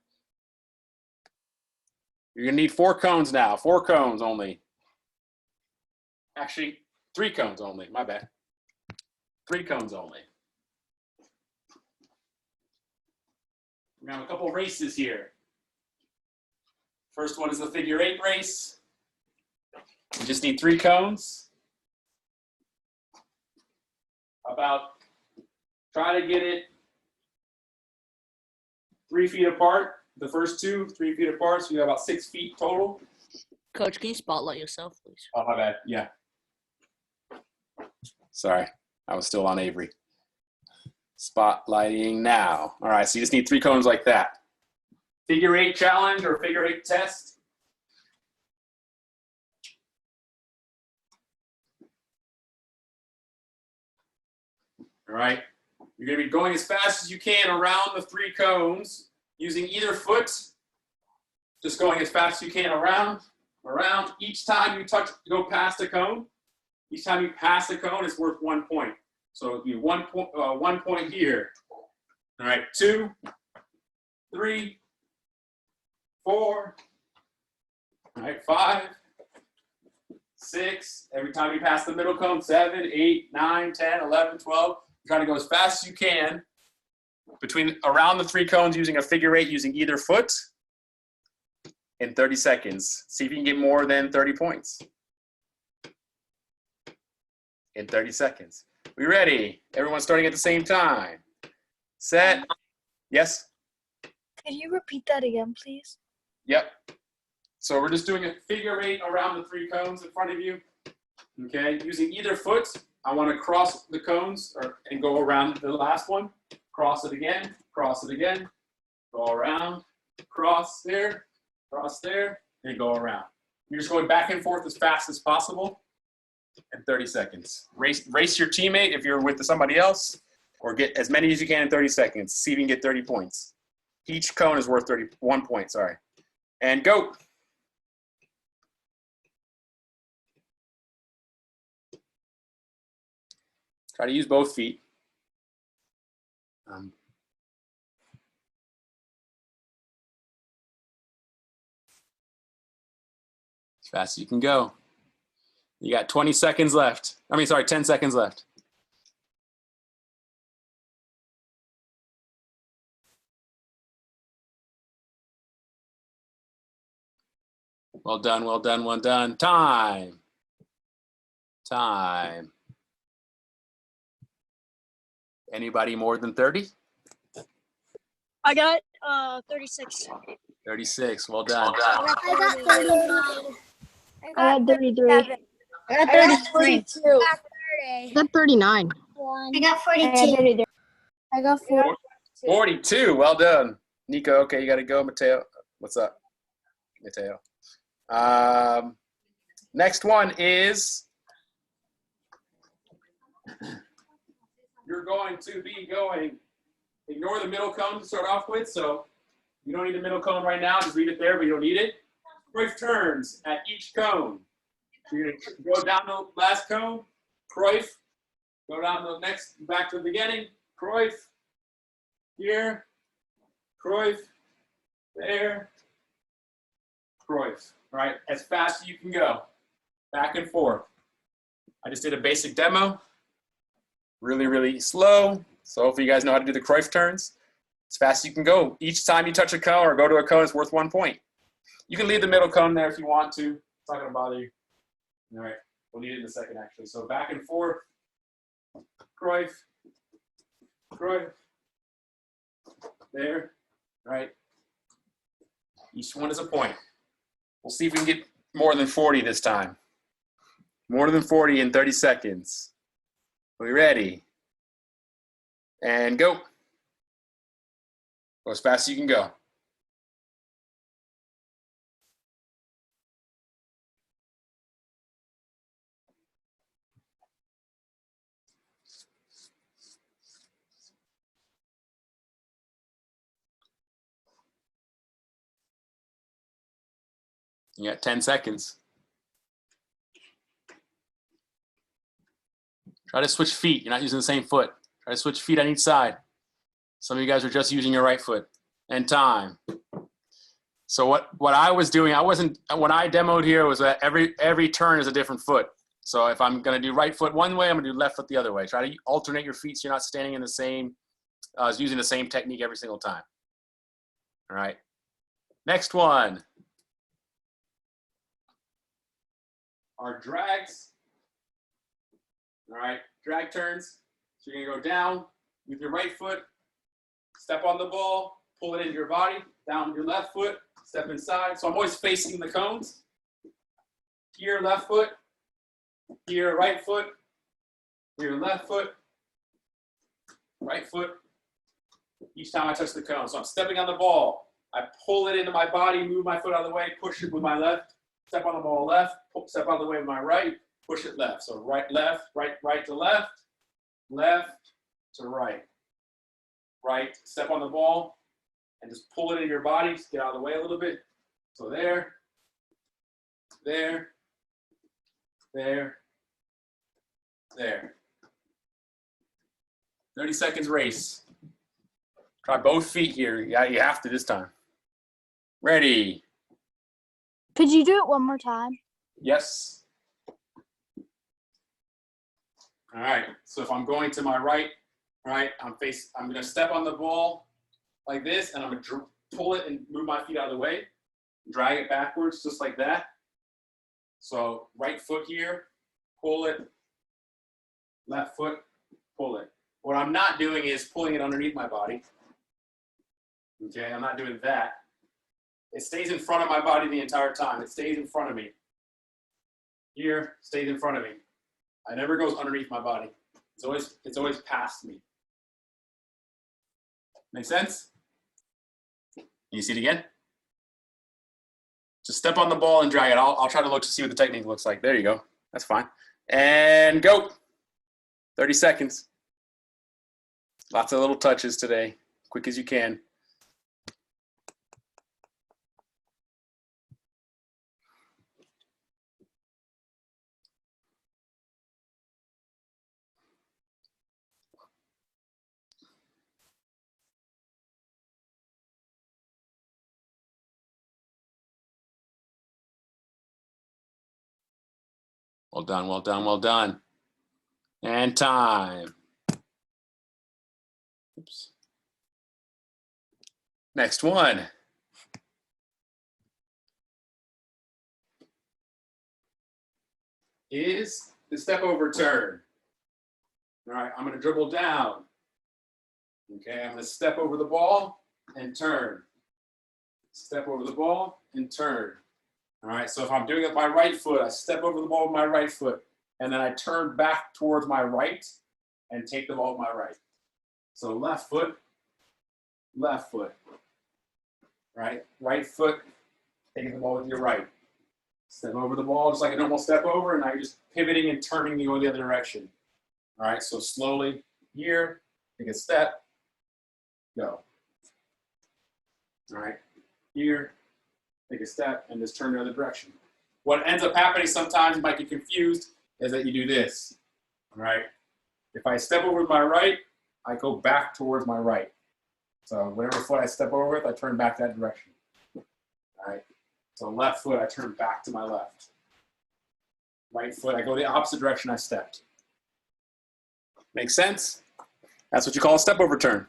You're going to need 4 cones now. 4 cones only. Actually, 3 cones only. My bad. 3 cones only. We're going to have a couple races here. First one is the figure 8 race. You just need 3 cones. Try to get it 3 feet apart. The first 2, 3 feet apart, so you have about 6 feet total. Coach, can you spotlight yourself, please? Oh, my bad. Yeah. Sorry, I was still on Avery. Spotlighting now. All right, so you just need 3 cones like that. Figure 8 challenge or figure 8 test. All right, you're going to be going as fast as you can around the 3 cones using either foot. Just going as fast as you can around. Each time you go past a cone, each time you pass a cone, it's worth 1 point. So it'll be 1 point here. All right, 2, 3, 4. All right, 5, 6. Every time you pass the middle cone, 7, 8, 9, 10, 11, 12. You try to go as fast as you can around the 3 cones using a figure 8 using either foot in 30 seconds. See if you can get more than 30 points in 30 seconds. We ready? Everyone starting at the same time. Set. Yes? Could you repeat that again, please? Yep. So we're just doing a figure 8 around the 3 cones in front of you. Okay, using either foot. I want to cross the cones and go around the last one. Cross it again, go around, cross there, and go around. You're just going back and forth as fast as possible in 30 seconds. Race your teammate if you're with somebody else, or get as many as you can in 30 seconds. See if you can get 30 points. Each cone is worth 1 point, sorry. And go. Try to use both feet. As fast as you can go. You got 20 seconds left. 10 seconds left. Well done, well done, well done. Time. Time. Anybody more than 30? I got 36. 36, well done. I got 39. I got 33. I got 42. I got 39. I got 42. I got 4. 42, well done. Nico, okay, you got to go. Mateo, what's up? Mateo. Next one is, you're going to be going, ignore the middle cone to start off with, so you don't need the middle cone right now, just leave it there, but you don't need it. Cruyff turns at each cone. So you're going to go down the last cone, Cruyff, go down the next, back to the beginning, Cruyff, here, Cruyff, there, Cruyff. All right, as fast as you can go, back and forth. I just did a basic demo, really, really slow. So hopefully you guys know how to do the Cruyff turns. As fast as you can go. Each time you touch a cone or go to a cone, it's worth 1 point. You can leave the middle cone there if you want to. It's not gonna bother you. All right, we'll need it in a second actually. So back and forth, Cruyff, Cruyff, there, all right. Each one is a point. We'll see if we can get more than 40 this time. More than 40 in 30 seconds. Are we ready? And go. Go as fast as you can go. You got 10 seconds. Try to switch feet. You're not using the same foot. Try to switch feet on each side. Some of you guys are just using your right foot. And time. So what I was doing, when I demoed here was that every turn is a different foot. So if I'm gonna do right foot one way, I'm gonna do left foot the other way. Try to alternate your feet so you're not standing in the same, using the same technique every single time. All right, next one. Our drags. All right, drag turns. So you're gonna go down with your right foot, step on the ball, pull it into your body, down with your left foot, step inside. So I'm always facing the cones. Here, left foot. Here, right foot. Here, left foot. Right foot. Each time I touch the cone. So I'm stepping on the ball. I pull it into my body, move my foot out of the way, push it with my left. Step on the ball left, step out of the way with my right, push it left. So right, left, right to left, left to right. Right, step on the ball and just pull it in your body, just get out of the way a little bit. So there, there, there, there. 30 seconds race. Try both feet here. Yeah, you have to this time. Ready. Could you do it one more time? Yes. All right, so if I'm going to my right, I'm gonna step on the ball like this, and I'm gonna pull it and move my feet out of the way, drag it backwards just like that. So right foot here, pull it, left foot, pull it. What I'm not doing is pulling it underneath my body. Okay, I'm not doing that. It stays in front of my body the entire time. It stays in front of me. Here, stays in front of me. It never goes underneath my body. It's always past me. Make sense? Can you see it again? Just step on the ball and drag it. I'll try to look to see what the technique looks like. There you go. That's fine. And go. 30 seconds. Lots of little touches today. Quick as you can. Well done, well done, well done. And time. Oops. Next one. Is the step over turn. All right, I'm gonna dribble down. Okay, I'm gonna step over the ball and turn. Step over the ball and turn. All right, so if I'm doing it with my right foot, I step over the ball with my right foot, and then I turn back towards my right and take the ball with my right. So left foot, right? Right foot, taking the ball with your right. Step over the ball just like a normal step over, and now you're just pivoting and turning you in the other direction. All right, so slowly here, take a step, go. All right, here, take a step, and just turn the other direction. What ends up happening sometimes, you might get confused, is that you do this. All right, if I step over with my right, I go back towards my right. So whatever foot I step over with, I turn back that direction. All right, so left foot, I turn back to my left. Right foot, I go the opposite direction I stepped. Make sense? That's what you call a step over turn.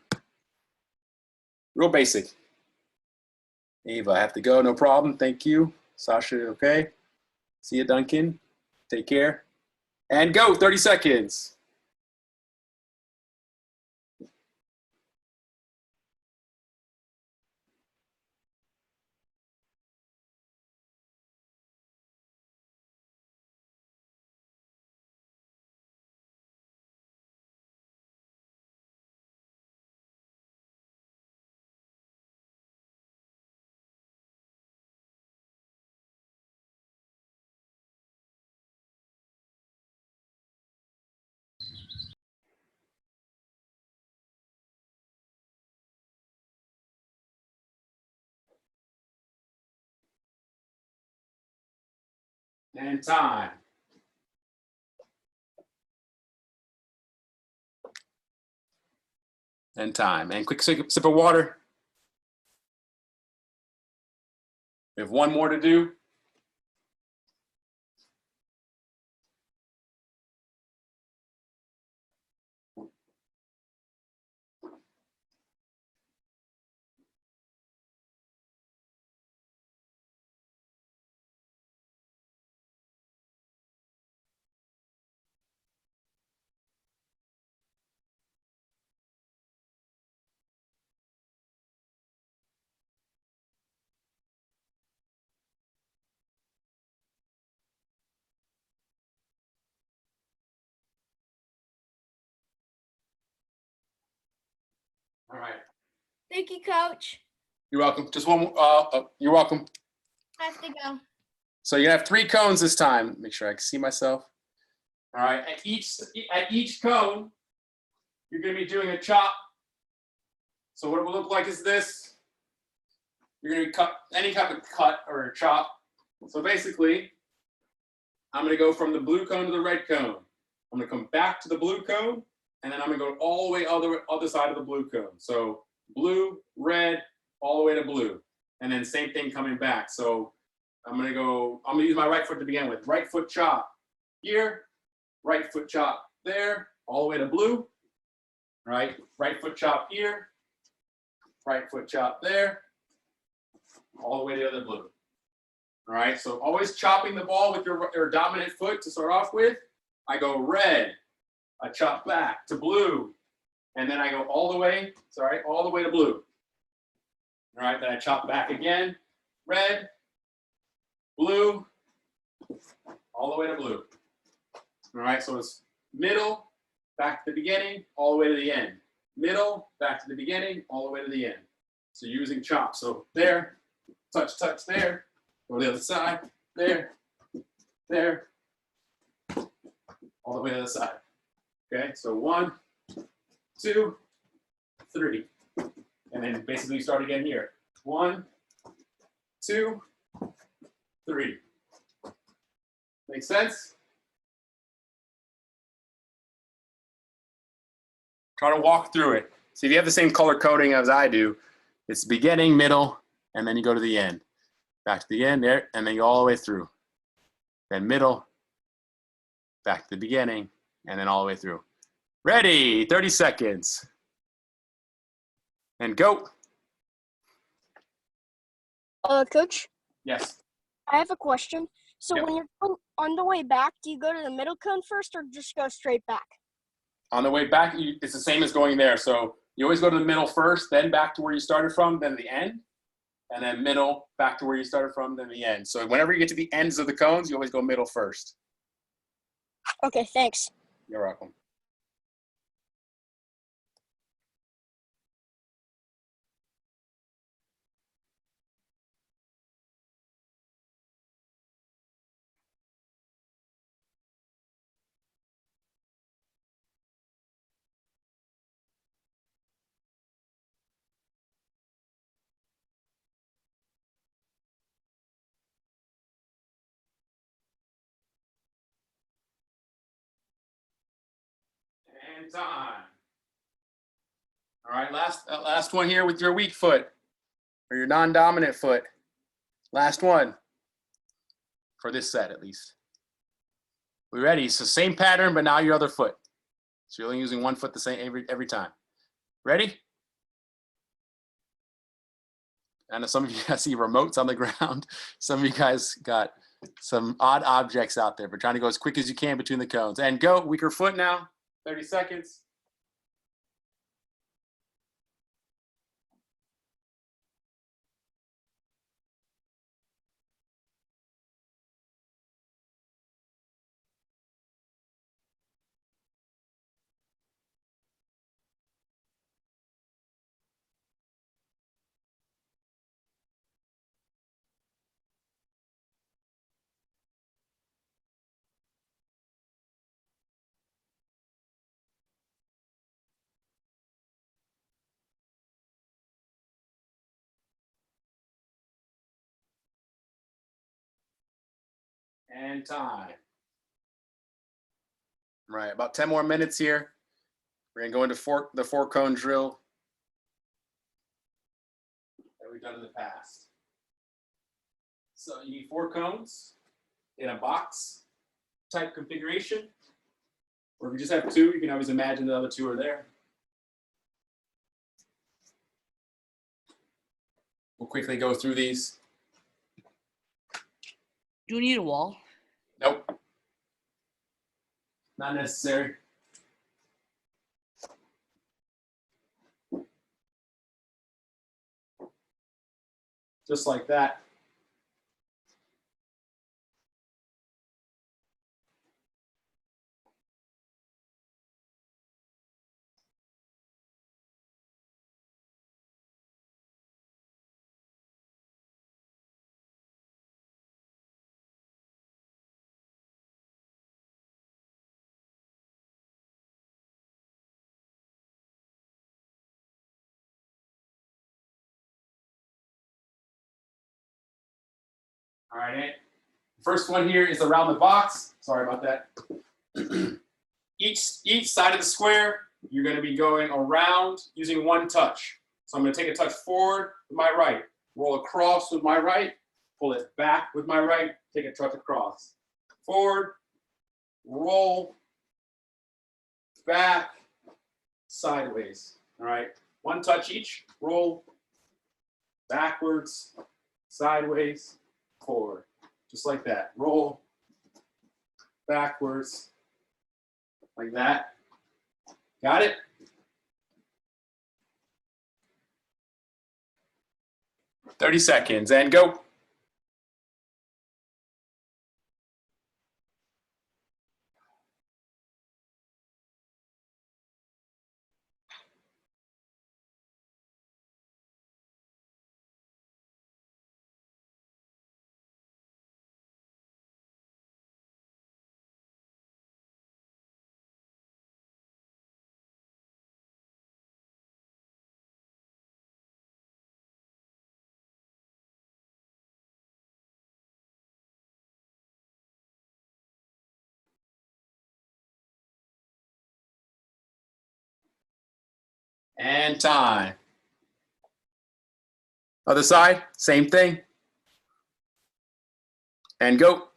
Real basic. Ava, I have to go, no problem, thank you. Sasha, okay? See you, Duncan. Take care. And go, 30 seconds. And time. And time. And quick sip of water. We have one more to do. All right. Thank you, Coach. You're welcome. Just one more. You're welcome. I have to go. So you have 3 cones this time. Make sure I can see myself. All right. At each cone, you're going to be doing a chop. So what it will look like is this. You're going to cut any type of cut or a chop. So basically, I'm going to go from the blue cone to the red cone. I'm going to come back to the blue cone, and then I'm going to go all the way other side of the blue cone. So blue, red, all the way to blue. And then same thing coming back. So I'm going to use my right foot to begin with. Right foot chop here, right foot chop there, all the way to blue. Right foot chop here, right foot chop there, all the way to the other blue. All right, so always chopping the ball with your dominant foot to start off with. I go red, I chop back to blue, and then I go all the way to blue. All right, then I chop back again, red, blue, all the way to blue. All right, so it's middle, back to the beginning, all the way to the end. Middle, back to the beginning, all the way to the end. So using chop. So there, touch, there. Go to the other side, there, all the way to the other side. Okay, so 1, 2, 3. And then basically you start again here. 1, 2, 3. Make sense? Try to walk through it. See, if you have the same color coding as I do, it's beginning, middle, and then you go to the end. Back to the end there, and then you go all the way through. Then middle, back to the beginning, and then all the way through. Ready, 30 seconds. And go. Coach, Yes. I have a question. So Yep. when you're on the way back, do you go to the middle cone first or just go straight back? On the way back, it's the same as going there. So you always go to the middle first, then back to where you started from, then the end, and then middle, back to where you started from, then the end. So whenever you get to the ends of the cones, you always go middle first. Okay, thanks. You're welcome. And time. All right, last one here with your weak foot or your non-dominant foot. Last one for this set, at least. We ready? So same pattern, but now your other foot. So you're only using one foot the same every time. Ready? I know some of you guys see remotes on the ground. Some of you guys got some odd objects out there, but trying to go as quick as you can between the cones. And go, weaker foot now, 30 seconds. And time. Right, about 10 more minutes here. We're gonna go into the four cone drill that we've done in the past. So you need 4 cones in a box type configuration. Or if you just have 2, you can always imagine the other 2 are there. We'll quickly go through these. Do you need a wall? Nope. Not necessary. Just like that. All right, first one here is around the box. Sorry about that. Each side of the square, you're going to be going around using one touch. So I'm going to take a touch forward with my right, roll across with my right, pull it back with my right, take a touch across. Forward, roll, back, sideways. All right, one touch each, roll, backwards, sideways, forward, just like that. Roll backwards, like that. Got it? "30 seconds and go." And time. Other side, same thing. And go.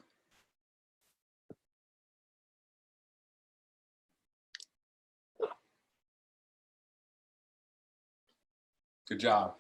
Good job.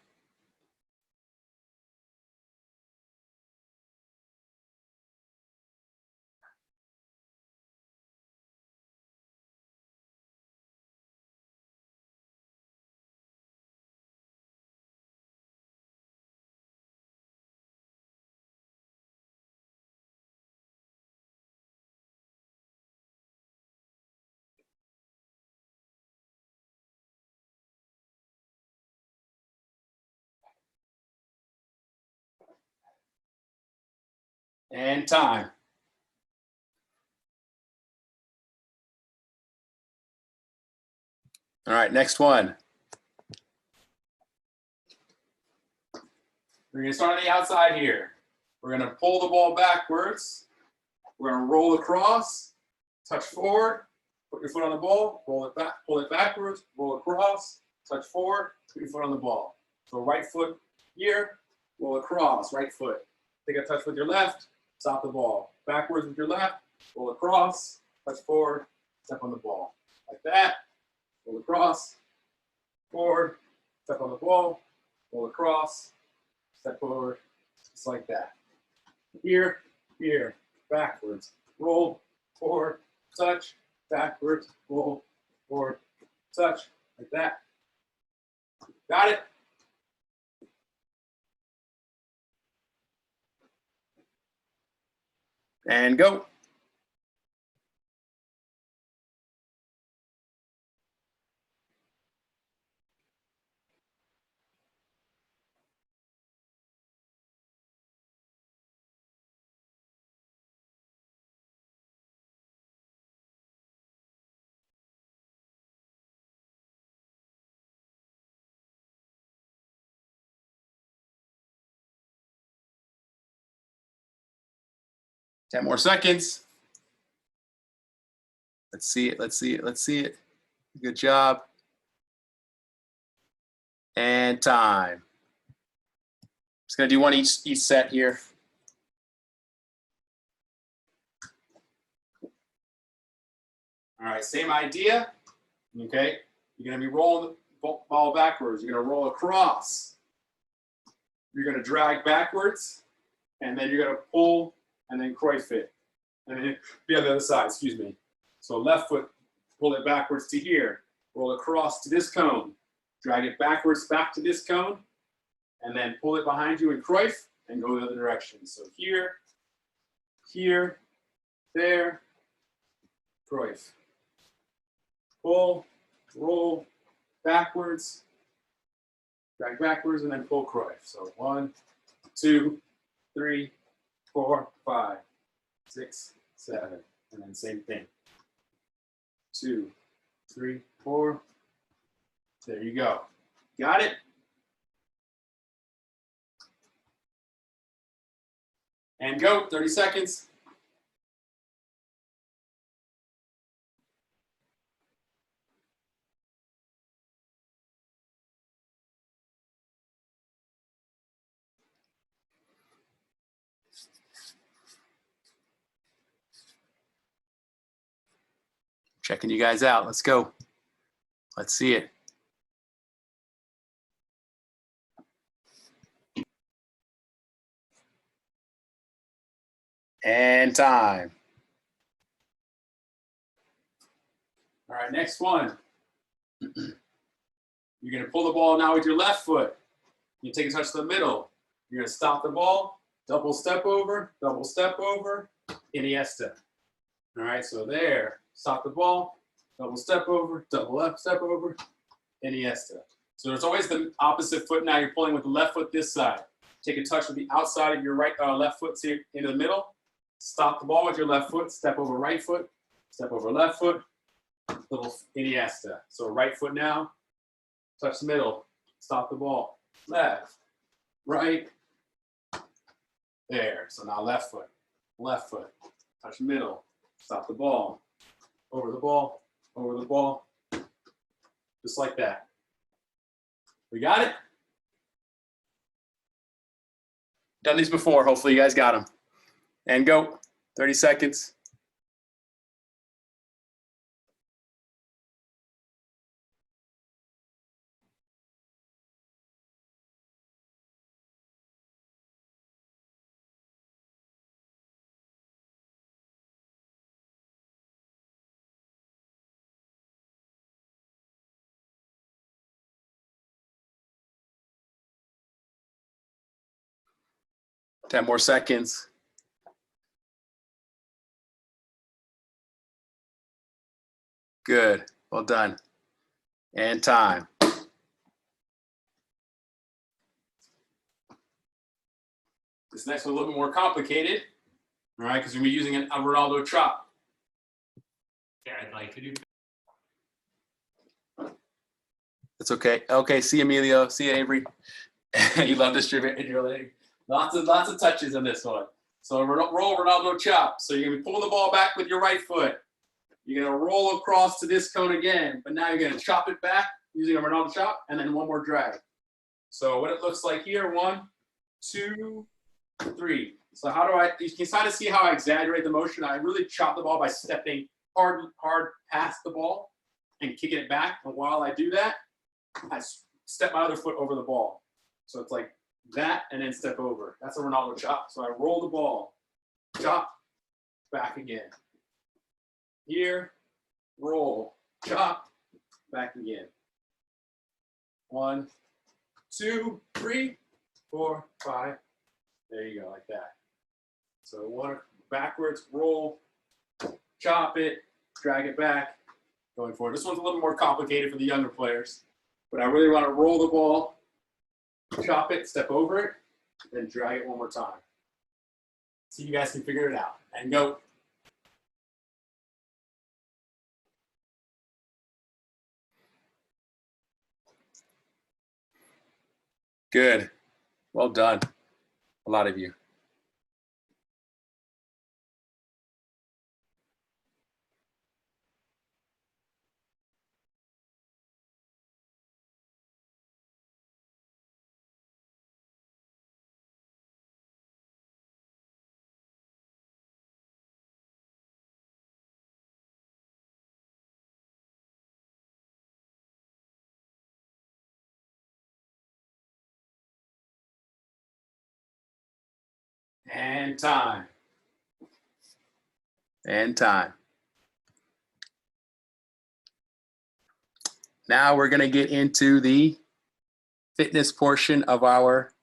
And time. All right, next one. We're gonna start on the outside here. We're gonna pull the ball backwards. We're gonna roll across, touch forward, put your foot on the ball, roll it back, pull it backwards, roll across, touch forward, put your foot on the ball. So right foot here, roll across, right foot. Take a touch with your left, stop the ball. Backwards with your left, roll across, touch forward, step on the ball. Like that, roll across, forward, step on the ball, roll across, step forward, just like that. Here, here, backwards, roll, forward, touch, backwards, roll, forward, touch, like that. Got it? And go. Ten more seconds. Let's see it, let's see it, let's see it. Good job. And time. Just gonna do one each set here. All right, same idea. Okay, you're gonna be rolling the ball backwards. You're gonna roll across. You're gonna drag backwards, and then you're gonna pull and then Cruyff it. And then be on the other side, excuse me. So left foot, pull it backwards to here. Roll across to this cone. Drag it backwards back to this cone. And then pull it behind you in Cruyff and go the other direction. So here, here, there, Cruyff. Pull, roll, backwards, drag backwards, and then pull Cruyff. So 1, 2, 3, 4, 5, 6, 7, and then same thing. 2, 3, 4. There you go. Got it? And go, 30 seconds. Checking you guys out. Let's go. Let's see it. And time. All right, next one. You're going to pull the ball now with your left foot. You take a touch to the middle. You're going to stop the ball, double step over, Iniesta. All right, so there. Stop the ball, double step over, double up, step over, Iniesta. So there's always the opposite foot now. You're pulling with the left foot this side. Take a touch with the outside of your right left foot into the middle. Stop the ball with your left foot, step over right foot, step over left foot, little Iniesta. So right foot now, touch the middle, stop the ball, left, right, there. So now left foot, touch the middle, stop the ball, over the ball, just like that. We got it? Done these before, hopefully you guys got them. And go, 30 seconds. 10 more seconds. Good. Well done. And time. This next one's a little bit more complicated. All right, because we're going to be using a Ronaldo chop. Yeah, I'd like to do. That's okay. Okay, see you, Emilio. See you, Avery. You love distributing your leg. Lots of touches on this one. So roll Ronaldo chop. So you're going to be pulling the ball back with your right foot. You're going to roll across to this cone again, but now you're going to chop it back using a Ronaldo chop, and then one more drag. So what it looks like here, 1, 2, 3. So how do I, you can kind of see how I exaggerate the motion. I really chop the ball by stepping hard past the ball and kicking it back. And while I do that, I step my other foot over the ball. So it's like that and then step over. That's a Ronaldo chop. So I roll the ball, chop, back again. Here, roll, chop, back again. 1, 2, 3, 4, 5. There you go, like that. So one backwards, roll, chop it, drag it back, going forward. This one's a little more complicated for the younger players, but I really want to roll the ball, chop it, step over it, then drag it one more time. See if you guys can figure it out. And go. Good. Well done. A lot of you. And time. And time. Now we're going to get into the fitness portion of our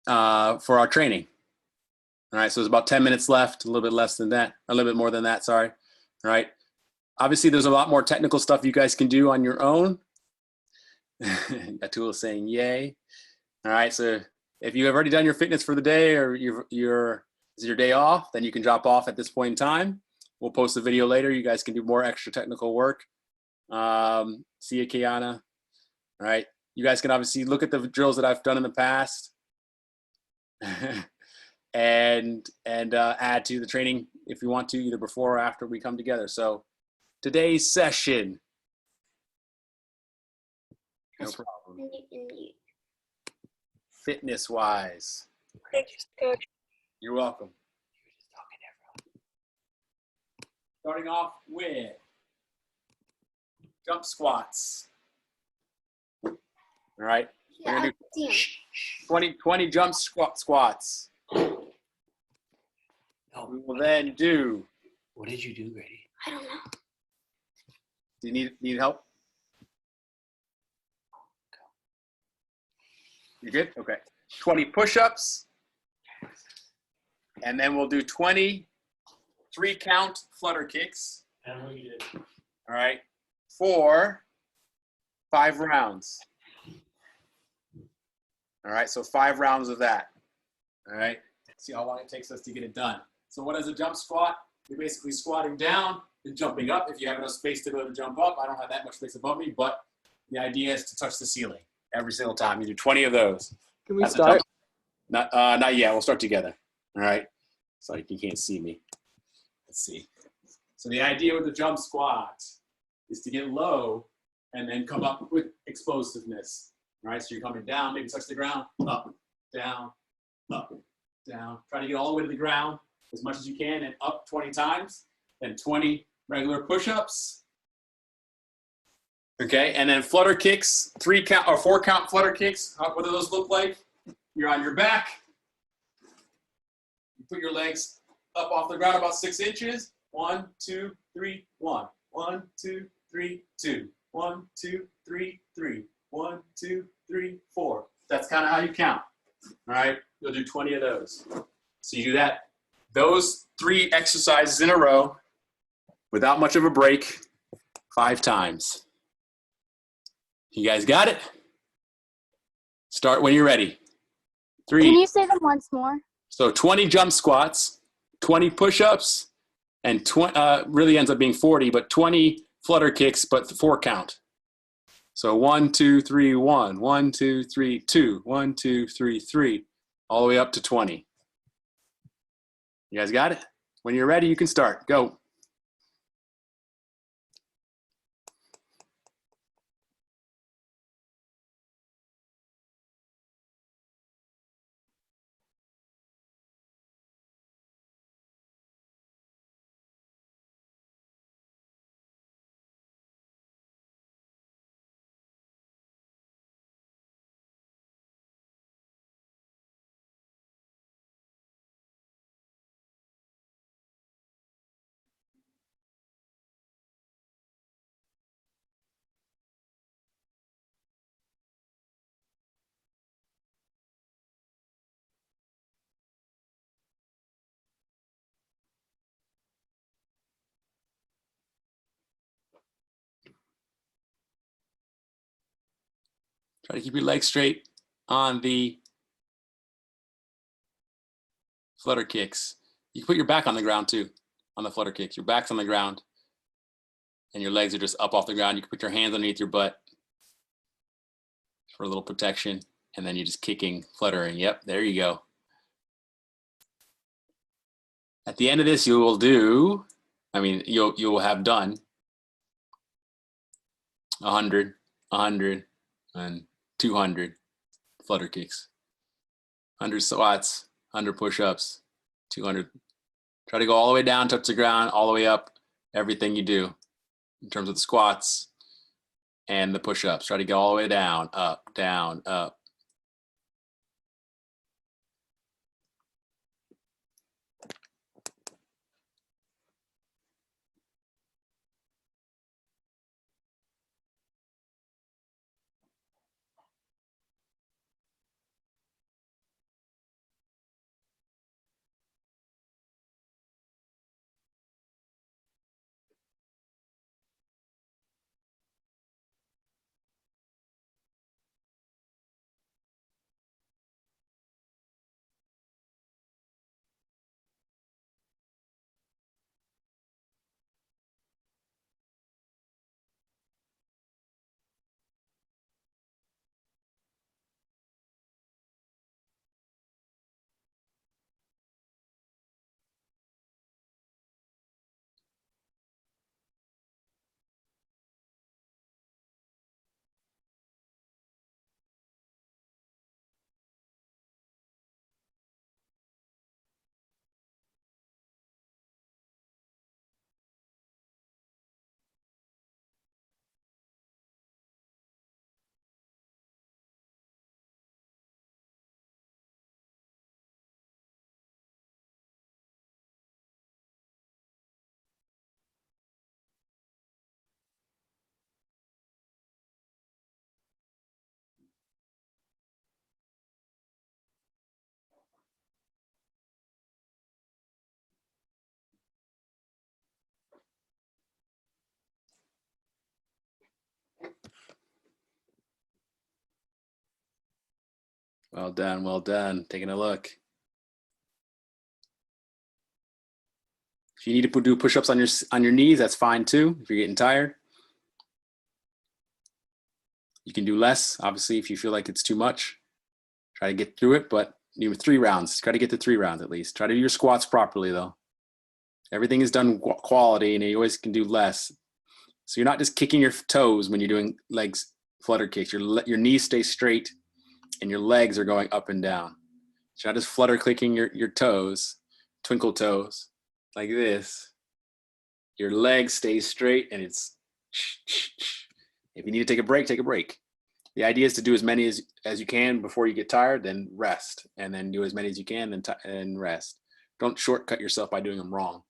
for our training. All right, so there's about 10 minutes left, a little bit less than that, a little bit more than that, sorry. All right. Obviously, there's a lot more technical stuff you guys can do on your own. Atul is saying yay. All right, so if you have already done your fitness for the day or is your day off, then you can drop off at this point in time. We'll post the video later. You guys can do more extra technical work. See you, Kiana. All right, you guys can obviously look at the drills that I've done in the past and add to the training if you want to, either before or after we come together. So today's session. No problem. Fitness-wise. Thanks, Coach. You're welcome. Starting off with jump squats. All right. We're gonna do 20 jump squats. No. We will then do. What did you do, Grady? I don't know. Do you need help? You good? Okay. 20 push-ups. And then we'll do 20 3-count flutter kicks. I don't know what you did. All right. For 5 rounds. All right. So 5 rounds of that. All right. See how long it takes us to get it done. So what is a jump squat? You're basically squatting down and jumping up. If you have enough space to be able to jump up, I don't have that much space above me, but the idea is to touch the ceiling every single time. You do 20 of those. Can we That's a start? jump. Not yet. We'll start together. All right. Sorry, you can't see me. Let's see. So the idea with the jump squat is to get low and then come up with explosiveness. All right. So you're coming down, maybe touch the ground, up, down, up, down. Try to get all the way to the ground as much as you can and up 20 times. Then 20 regular push-ups. Okay. And then flutter kicks, 3-count or 4-count flutter kicks. What do those look like? You're on your back. You put your legs up off the ground about 6 inches. 1, 2, 3, 1. 1, 2, 3, 2. 1, 2, 3, 3. 1, 2, 3, 4. That's kind of how you count. All right, you'll do 20 of those. So you do that, those 3 exercises in a row without much of a break 5 times. You guys got it? Start when you're ready. 3. Can you say them once more? So 20 jump squats, 20 push-ups, and really ends up being 40, but 20 flutter kicks, but 4 count. So 1, 2, 3, 1, 1, 2, 3, 2, 1, 2, 3, 3, all the way up to 20. You guys got it? When you're ready, you can start. Go. Try to keep your legs straight on the flutter kicks. You can put your back on the ground too, on the flutter kicks. Your back's on the ground and your legs are just up off the ground. You can put your hands underneath your butt for a little protection. And then you're just kicking, fluttering. Yep, there you go. At the end of this, you will do, you'll have done 100, 100, and 200 flutter kicks. 100 squats, 100 push-ups, 200. Try to go all the way down, touch the ground, all the way up, everything you do in terms of the squats and the push-ups. Try to go all the way down, up, down, up. Well done, well done. Taking a look. If you need to do push-ups on your knees, that's fine too. If you're getting tired, you can do less. Obviously, if you feel like it's too much, try to get through it. But do 3 rounds. Try to get to 3 rounds at least. Try to do your squats properly though. Everything is done quality, and you always can do less. So you're not just kicking your toes when you're doing legs flutter kicks. Your knees stay straight, and your legs are going up and down. So you're not just flutter clicking your toes, twinkle toes, like this. Your legs stay straight, and it's. If you need to take a break, take a break. The idea is to do as many as you can before you get tired, then rest, and then do as many as you can, then rest. Don't shortcut yourself by doing them wrong.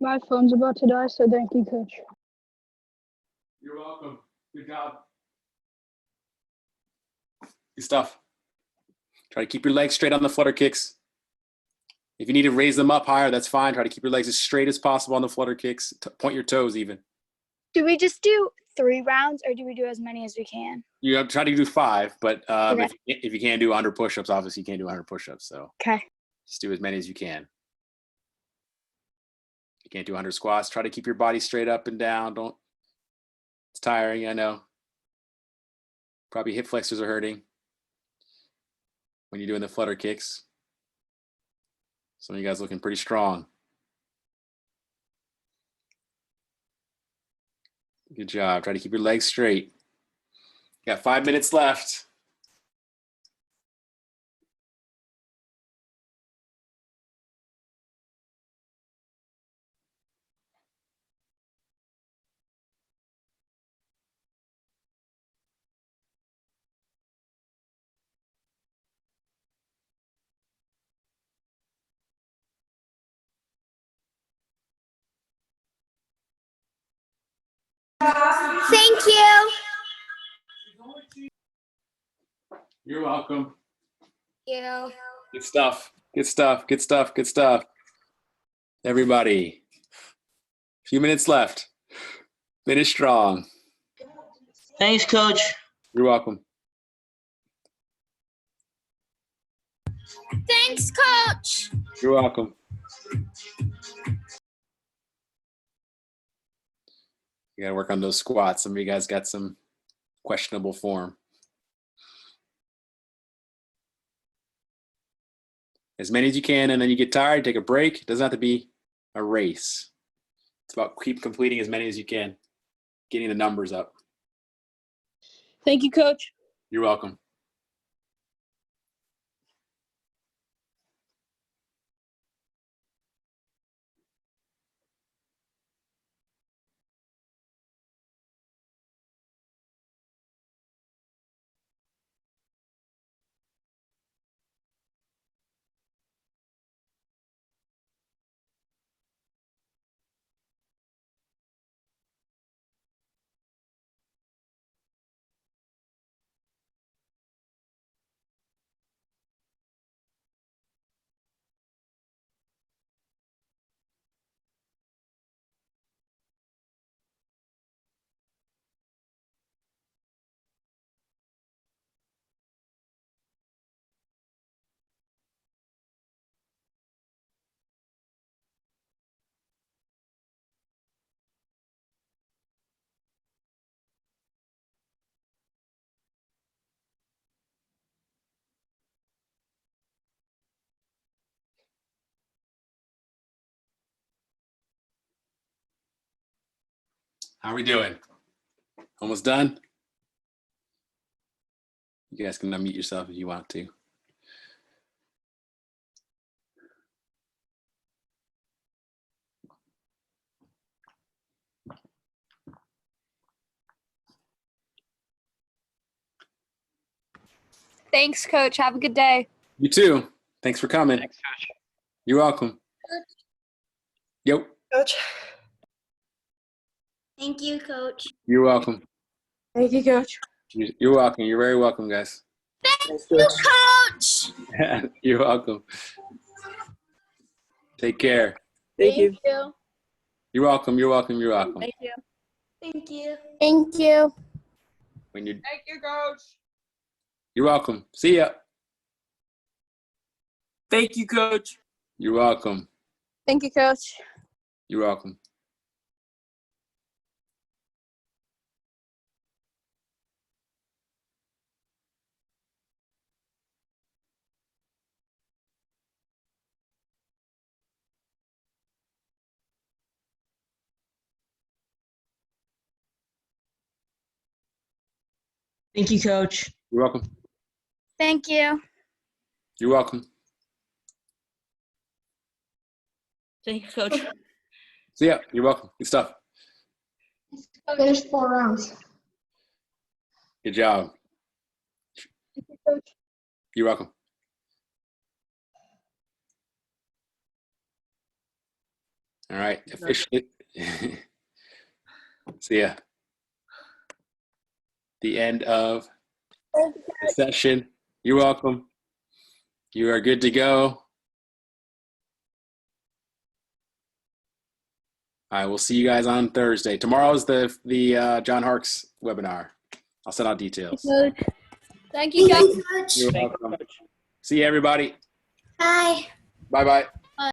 My phone's about to die, so thank you, Coach. You're welcome. Good job. Good stuff. Try to keep your legs straight on the flutter kicks. If you need to raise them up higher, that's fine. Try to keep your legs as straight as possible on the flutter kicks. Point your toes even. Do we just do 3 rounds or do we do as many as we can? You have to try to do 5, but Okay. if you can't do 100 push-ups, obviously you can't do 100 push-ups. So Okay. just do as many as you can. If you can't do 100 squats, try to keep your body straight up and down. It's tiring, I know. Probably hip flexors are hurting when you're doing the flutter kicks. Some of you guys looking pretty strong. Good job. Try to keep your legs straight. You got 5 minutes left. Thank you. You're welcome. You. Good stuff. Good stuff. Good stuff. Good stuff. Everybody, a few minutes left. Finish strong. Thanks, Coach. You're welcome. Thanks, Coach. You're welcome. You gotta work on those squats. Some of you guys got some questionable form. As many as you can, and then you get tired, take a break. It doesn't have to be a race. It's about keep completing as many as you can, getting the numbers up. Thank you, Coach. You're welcome. How are we doing? Almost done? You guys can unmute yourself if you want to. Thanks, Coach. Have a good day. You too. Thanks for coming. Thanks, Coach. You're welcome. Yep. Coach. Thank you, Coach. You're welcome. Thank you, Coach. You're welcome. You're very welcome, guys. Thank you, Coach. You're welcome. Take care. Thank you. You're welcome. You're welcome. You're welcome. Thank you. Thank you. Thank you. When you're, Thank you, Coach. you're welcome. See ya. Thank you, Coach. You're welcome. Thank you, Coach. You're welcome. Thank you, Coach. You're welcome. Thank you. You're welcome. Thank you, Coach. See ya. You're welcome. Good stuff. Finished 4 rounds. Good job. You're welcome. All right, officially. See ya. The end of the session. You're welcome. You are good to go. I will see you guys on Thursday. Tomorrow's the John Harkes webinar. I'll send out details. Thank you, Coach. Coach. You're welcome. See you, everybody. Bye. Bye-bye.